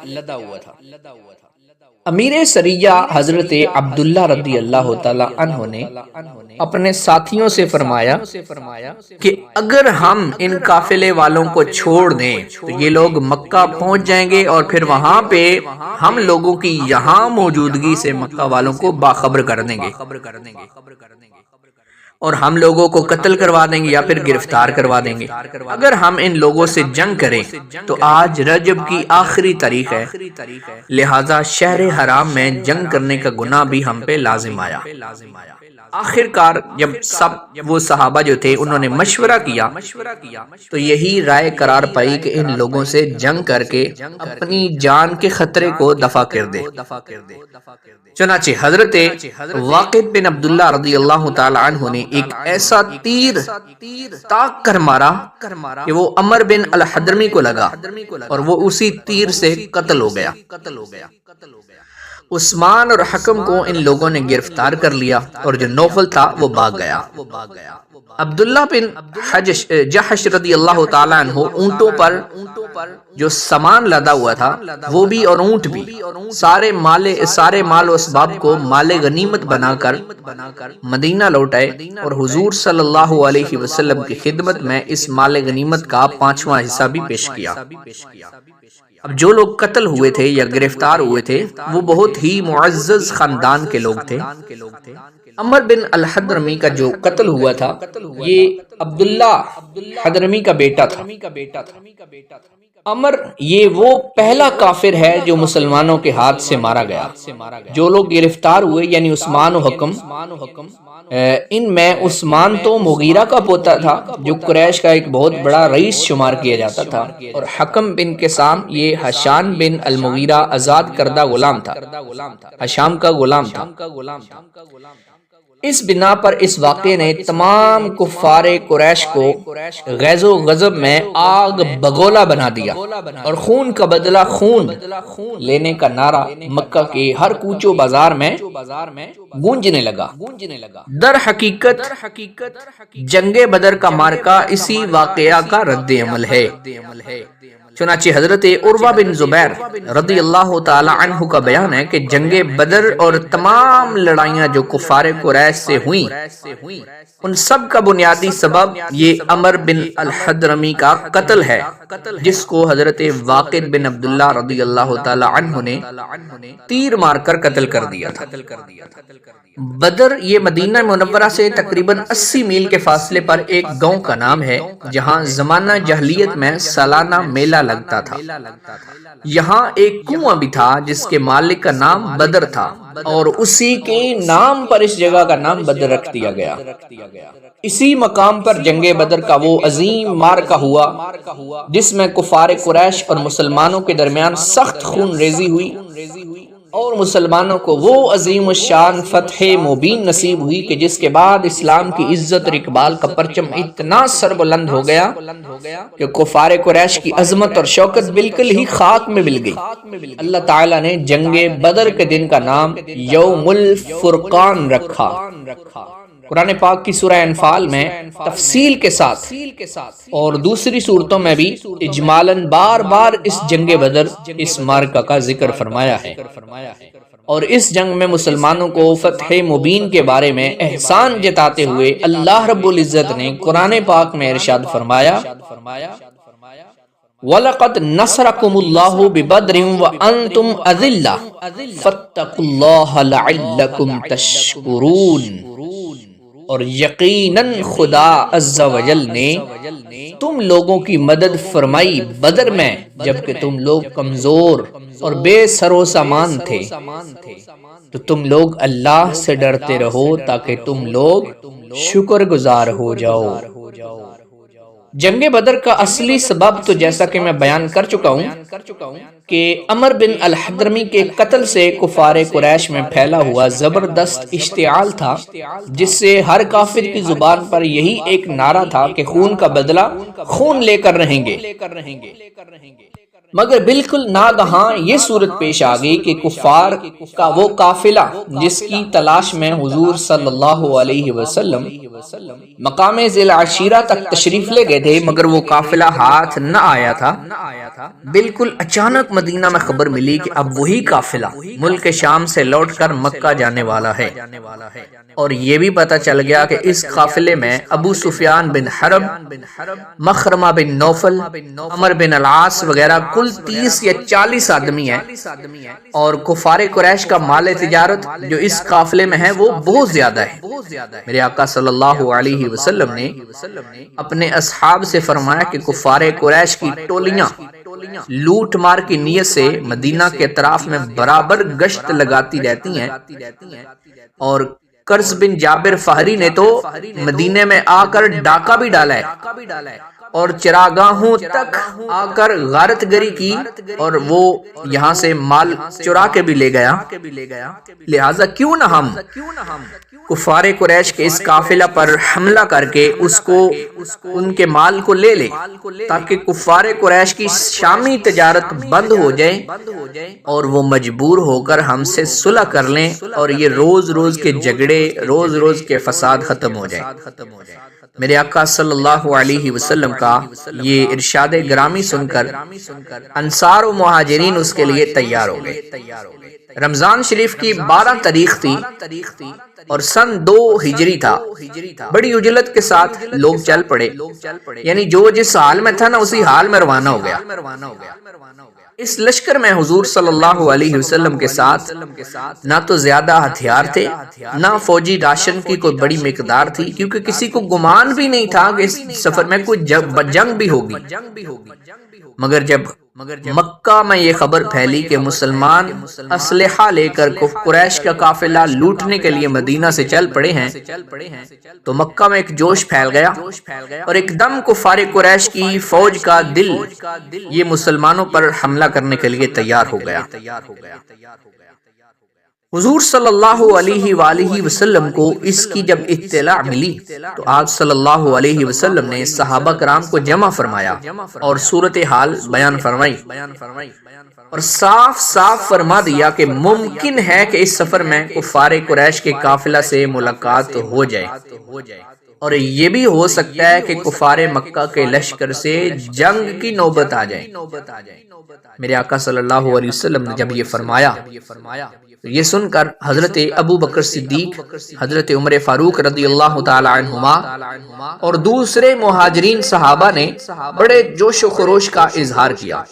Speaker 1: امیر سریہ حضرت عبداللہ رضی اللہ تعالی عنہ نے اپنے ساتھیوں سے فرمایا کہ اگر ہم ان قافلے والوں کو چھوڑ دیں تو یہ لوگ مکہ پہنچ جائیں گے اور پھر وہاں پہ ہم لوگوں کی یہاں موجودگی سے مکہ والوں کو باخبر کر دیں گے اور ہم لوگوں کو قتل کروا دیں گے یا پھر گرفتار کروا دیں گے۔ اگر ہم ان لوگوں سے جنگ کریں تو آج رجب کی آخری تاریخ ہے، لہذا شہر حرام میں جنگ کرنے کا گناہ بھی ہم پہ لازم آیا۔ آخر کار جب سب وہ صحابہ جو تھے انہوں نے مشورہ کیا تو یہی رائے قرار پائی کہ ان لوگوں سے جنگ کر کے اپنی جان کے خطرے کو دفع کر دے۔ چنانچہ حضرت واقد بن عبداللہ رضی اللہ تعالی عنہ نے ایک ایسا تیر تاک کر مارا کہ وہ عمر بن الحضرمی کو لگا اور وہ اسی تیر سے قتل ہو گیا۔ عثمان اور حکم کو ان لوگوں نے گرفتار کر لیا اور جو نوفل تھا وہ بھاگ گیا۔ عبداللہ بن جحش رضی اللہ تعالیٰ عنہ اونٹوں پر جو سامان لدا ہوا تھا وہ بھی اور اونٹ بھی سارے مال و اسباب کو مال غنیمت بنا کر مدینہ لوٹائے اور حضور صلی اللہ علیہ وسلم کی خدمت میں اس مال غنیمت کا 5واں حصہ بھی پیش کیا۔ اب جو لوگ قتل ہوئے تھے یا گرفتار ہوئے تھے وہ بہت ہی معزز خاندان کے لوگ تھے۔ عمر بن الحضرمی کا جو قتل ہوا تھا یہ عبداللہ حضرمی کا بیٹا تھا۔ عمر یہ وہ پہلا کافر ہے جو مسلمانوں کے ہاتھ سے مارا گیا۔ جو لوگ گرفتار ہوئے یعنی عثمان و حکم، ان میں عثمان تو مغیرہ کا پوتا تھا جو قریش کا ایک بہت بڑا رئیس شمار کیا جاتا تھا، اور حکم بن قسام یہ حشان بن المغیرہ آزاد کردہ غلام تھا، حشام کا غلام تھا۔ اس بنا پر اس واقعے نے تمام کفار قریش کو غیظ و غضب میں آگ بگولا بنا دیا اور خون کا بدلہ خون لینے کا نعرہ مکہ کے ہر کوچو بازار میں گونجنے لگا۔ در حقیقت جنگ بدر کا مارکہ اسی واقعہ کا رد عمل ہے۔ چنانچہ حضرت عروہ بن زبیر رضی اللہ تعالی عنہ کا بیان ہے کہ جنگ بدر اور تمام لڑائیاں جو کفار قریش سے ہوئیں ان سب کا بنیادی سبب یہ عمر بن الحضرمی کا قتل ہے، جس کو حضرت واقد بن عبداللہ رضی اللہ تعالی عنہ نے تیر مار کر قتل کر دیا تھا۔ بدر یہ مدینہ منورہ سے تقریباً 80 میل کے فاصلے پر ایک گاؤں کا نام ہے جہاں زمانہ جاہلیت میں سالانہ میلہ لگتا تھا۔ یہاں ایک کنواں بھی تھا جس کے مالک کا نام بدر تھا اور اسی کے نام پر اس جگہ کا نام بدر رکھ دیا گیا۔ اسی مقام پر جنگ بدر کا وہ عظیم معرکہ ہوا جس میں کفار قریش اور مسلمانوں کے درمیان سخت خون ریزی ہوئی اور مسلمانوں کو وہ عظیم الشان فتح مبین نصیب ہوئی کہ جس کے بعد اسلام کی عزت اور اقبال کا پرچم اتنا سربلند ہو گیا کہ کفار قریش کی عظمت اور شوکت بالکل ہی خاک میں مل گئی۔ اللہ تعالیٰ نے جنگ بدر کے دن کا نام یوم الفرقان رکھا۔ قرآن پاک کی سورہ انفال میں تفصیل کے ساتھ اور دوسری صورتوں میں بھی اجمالاً بار بار اس جنگ بدر اس معرکہ کا ذکر فرمایا ہے، اور اس جنگ میں مسلمانوں کو فتح مبین کے بارے میں احسان جتاتے ہوئے اللہ رب العزت نے قرآن پاک میں ارشاد فرمایا وَلَقَدْ نَصْرَكُمُ اللَّهُ بِبَدْرٍ وَأَنْتُمْ أَذِلَّةٌ فَاتَّقُوا اللَّهَ لَعَلَّكُمْ تَشْكُرُونَ، اور یقیناً خدا عز و جل نے تم لوگوں کی مدد فرمائی بدر میں جبکہ تم لوگ کمزور اور بے سر و سامان تھے، تو تم لوگ اللہ سے ڈرتے رہو تاکہ تم لوگ شکر گزار ہو جاؤ۔ جنگ بدر کا اصلی سبب تو جیسا کہ میں بیان کر چکا ہوں کہ عمر بن الحضرمی کے قتل سے کفار قریش میں پھیلا ہوا زبردست اشتعال تھا، جس سے ہر کافر کی زبان پر یہی ایک نعرہ تھا کہ خون کا بدلہ خون لے کر رہیں گے۔ مگر بالکل ناگہاں یہ صورت پیش آ گئی کہ کفار کا وہ قافلہ جس کی تلاش میں حضور صلی اللہ علیہ وسلم مقام ذی العشیرہ تک تشریف لے گئے تھے، مگر وہ قافلہ ہاتھ نہ آیا تھا۔ بالکل اچانک مدینہ میں خبر ملی کہ اب وہی قافلہ ملک شام سے لوٹ کر مکہ جانے والا ہے، اور یہ بھی پتہ چل گیا کہ اس قافلے میں ابو سفیان بن حرب، مخرمہ بن نوفل، عمر بن العاص وغیرہ کل 30 یا 40 آدمی ہیں، اور کفار قریش کا مال تجارت جو اس قافلے میں ہے وہ بہت زیادہ ہے۔ میرے آقا صلی اللہ علیہ وسلم نے اپنے اصحاب سے فرمایا کہ کفار قریش کی ٹولیاں لوٹ مار کی نیت سے مدینہ کے اطراف میں برابر گشت لگاتی رہتی ہیں، اور قرظ بن جابر فہری نے تو مدینے میں آ کر ڈاکہ بھی ڈالا ہے اور چراگاہوں تک آ کر غارت گری کی، اور وہ یہاں سے مال چرا کے بھی لے گیا۔ لہٰذا کیوں نہ ہم کفار قریش کے اس قافلہ پر حملہ کر کے ان کے مال کو لے لیں، تاکہ کفار قریش کی شامی تجارت بند ہو جائے اور وہ مجبور ہو کر ہم سے صلح کر لیں، اور یہ روز روز کے جھگڑے، روز روز کے فساد ختم ہو جائے۔ میرے آقا صلی اللہ علیہ وسلم کا یہ ارشاد گرامی سن کر انصار و مہاجرین اس کے لیے تیار ہو گئے۔ رمضان شریف کی 12 تاریخ تھی اور سن 2 ہجری تھا۔ بڑی عجلت کے ساتھ لوگ چل پڑے، یعنی جو جس حال میں تھا نا اسی حال میں روانہ ہو گیا۔ اس لشکر میں حضور صلی اللہ علیہ وسلم کے ساتھ نہ تو زیادہ ہتھیار تھے، نہ فوجی راشن کی کوئی بڑی مقدار تھی، کیونکہ کسی کو گمان بھی نہیں تھا کہ اس سفر میں کوئی جنگ بھی ہوگی۔ مگر جب مکہ میں یہ خبر پھیلی کہ مسلمان اسلحہ لے کر قریش کا قافلہ لوٹنے کے لیے مدینہ سے چل پڑے ہیں، تو مکہ میں ایک جوش پھیل گیا، اور ایک دم کفار قریش کی فوج کا دل یہ مسلمانوں پر حملہ کرنے کے لیے تیار ہو گیا۔ حضور صلی اللہ علیہ وآلہ وسلم کو اس کی جب اطلاع ملی تو آپ صلی اللہ علیہ وسلم نے صحابہ کرام کو جمع فرمایا اور صورتحال بیان فرمائی، اور صاف صاف فرما دیا کہ ممکن ہے کہ اس سفر میں کفار قریش کے قافلہ سے ملاقات ہو جائے، اور یہ بھی ہو سکتا ہے کہ کفار مکہ کے لشکر سے جنگ کی نوبت آ جائے۔ میرے آقا صلی اللہ علیہ وسلم نے جب یہ فرمایا تو یہ سن کر حضرت ابو بکر صدیق، حضرت عمر فاروق رضی اللہ تعالی عنہما اور دوسرے مہاجرین صحابہ نے بڑے جوش و خروش کا اظہار کیا،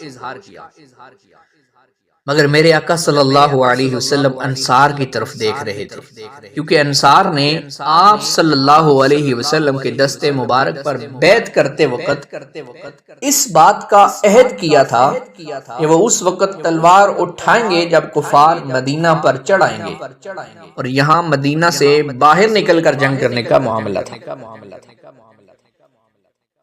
Speaker 1: مگر میرے آقا صلی اللہ علیہ وسلم انصار کی طرف دیکھ رہے تھے، کیونکہ انصار نے آپ صلی اللہ علیہ وسلم کے دست مبارک پر بیعت کرتے وقت اس بات کا عہد کیا تھا کہ وہ اس وقت تلوار اٹھائیں گے جب کفار مدینہ پر چڑھ آئیں گے، اور یہاں مدینہ سے باہر نکل کر جنگ کرنے کا معاملہ تھا۔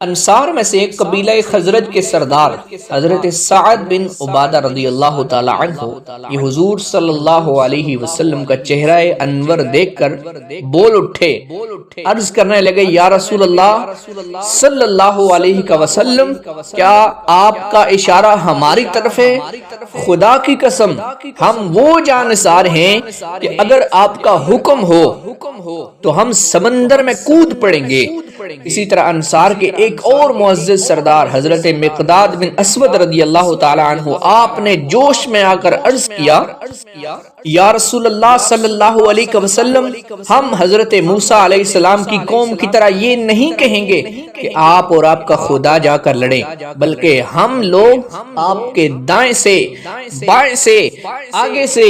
Speaker 1: انصار میں سے قبیلہ خزرج کے سردار حضرت سعد بن عبادہ رضی اللہ تعالی عنہ یہ حضور صلی اللہ علیہ وسلم کا چہرہ انور دیکھ کر بول اٹھے، عرض کرنے لگے، یا رسول اللہ صلی اللہ علیہ وسلم، کیا آپ کا اشارہ ہماری طرف ہے؟ خدا کی قسم ہم وہ جانثار ہیں کہ اگر آپ کا حکم ہو تو ہم سمندر میں کود پڑیں گے۔ اسی طرح انصار کے ایک اور معزز سردار حضرت مقداد بن اسود رضی اللہ تعالی عنہ آپ نے جوش میں آ کر عرض کیا، یا رسول اللہ صلی اللہ علیہ وسلم، ہم حضرت موسیٰ علیہ السلام کی قوم کی طرح یہ نہیں کہیں گے کہ آپ اور آپ کا خدا جا کر لڑیں، بلکہ ہم لوگ آپ کے دائیں سے، بائیں سے، آگے سے،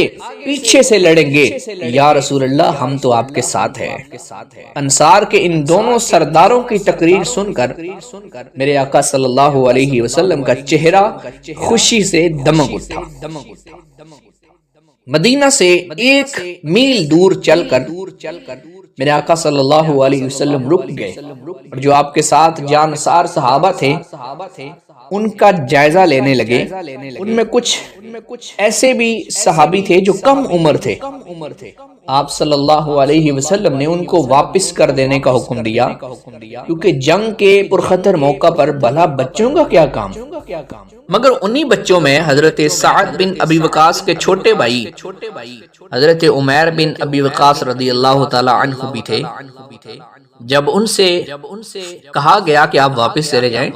Speaker 1: پیچھے سے لڑیں گے۔ یا رسول اللہ ہم تو آپ کے ساتھ ہیں۔ انصار کے ان دونوں سرداروں کی تقریر سن کر میرے آقا صلی اللہ علیہ وسلم کا چہرہ خوشی سے دمک اٹھا۔ مدینہ سے 1 میل دور چل کر میرے آقا صلی اللہ علیہ وسلم رک گئے، اور جو آپ کے ساتھ جانصار صحابہ تھے ان کا جائزہ لینے لگے۔ ان میں کچھ ایسے بھی صحابی تھے جو کم عمر تھے، آپ صلی اللہ علیہ وسلم نے ان کو واپس کر دینے کا حکم دیا، کیونکہ جنگ کے پرخطر موقع پر بھلا بچوں کا کیا کام۔ مگر انہی بچوں میں حضرت سعد بن ابی وقاص کے چھوٹے بھائی حضرت عمیر بن ابی وقاص رضی اللہ تعالی عنہ بھی تھے۔ جب ان سے کہا گیا کہ آپ واپس چلے جائیں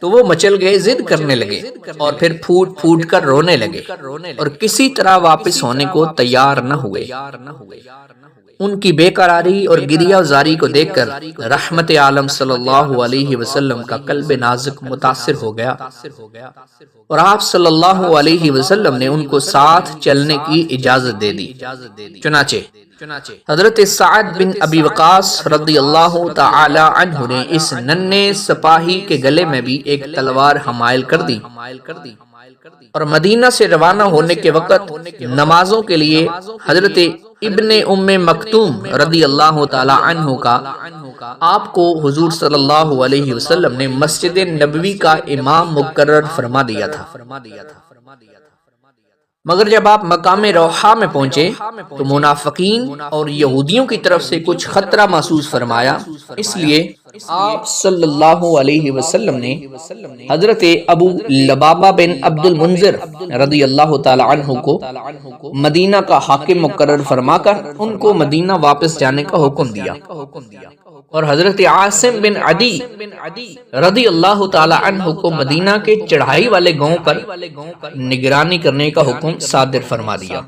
Speaker 1: تو وہ مچل گئے، ضد کرنے لگے اور پھر پھوٹ پھوٹ کر رونے لگے اور کسی طرح واپس ہونے کو تیار نہ ہوئے۔ ان کی بے قراری اور گریہ زاری کو دیکھ کر رحمت عالم صلی اللہ علیہ وسلم کا قلب نازک متاثر ہو گیا اور آپ صلی اللہ علیہ وسلم نے ان کو ساتھ چلنے کی اجازت دے دی۔ چنانچہ حضرت سعد بن ابی وقاص رضی اللہ تعالی عنہ نے اس ننھے سپاہی کے گلے میں بھی ایک تلوار حمائل کر دی اور مدینہ سے روانہ ہونے کے وقت نمازوں کے لیے حضرت ابن ام مکتوم رضی اللہ تعالی عنہ کا آپ کو حضور صلی اللہ علیہ وسلم نے مسجد نبوی کا امام مقرر فرما دیا تھا۔ مگر جب آپ مقام روحہ میں پہنچے تو منافقین اور یہودیوں کی طرف سے کچھ خطرہ محسوس فرمایا، اس لیے آپ صلی اللہ علیہ وسلم نے حضرت ابو لبابہ بن عبد المنذر رضی اللہ تعالی عنہ کو مدینہ کا حاکم مقرر فرما کر ان کو مدینہ واپس جانے کا حکم دیا اور حضرت عاصم بن عدی رضی اللہ تعالی عنہ کو مدینہ کے چڑھائی والے گاؤں پر نگرانی کرنے کا حکم صادر فرما دیا۔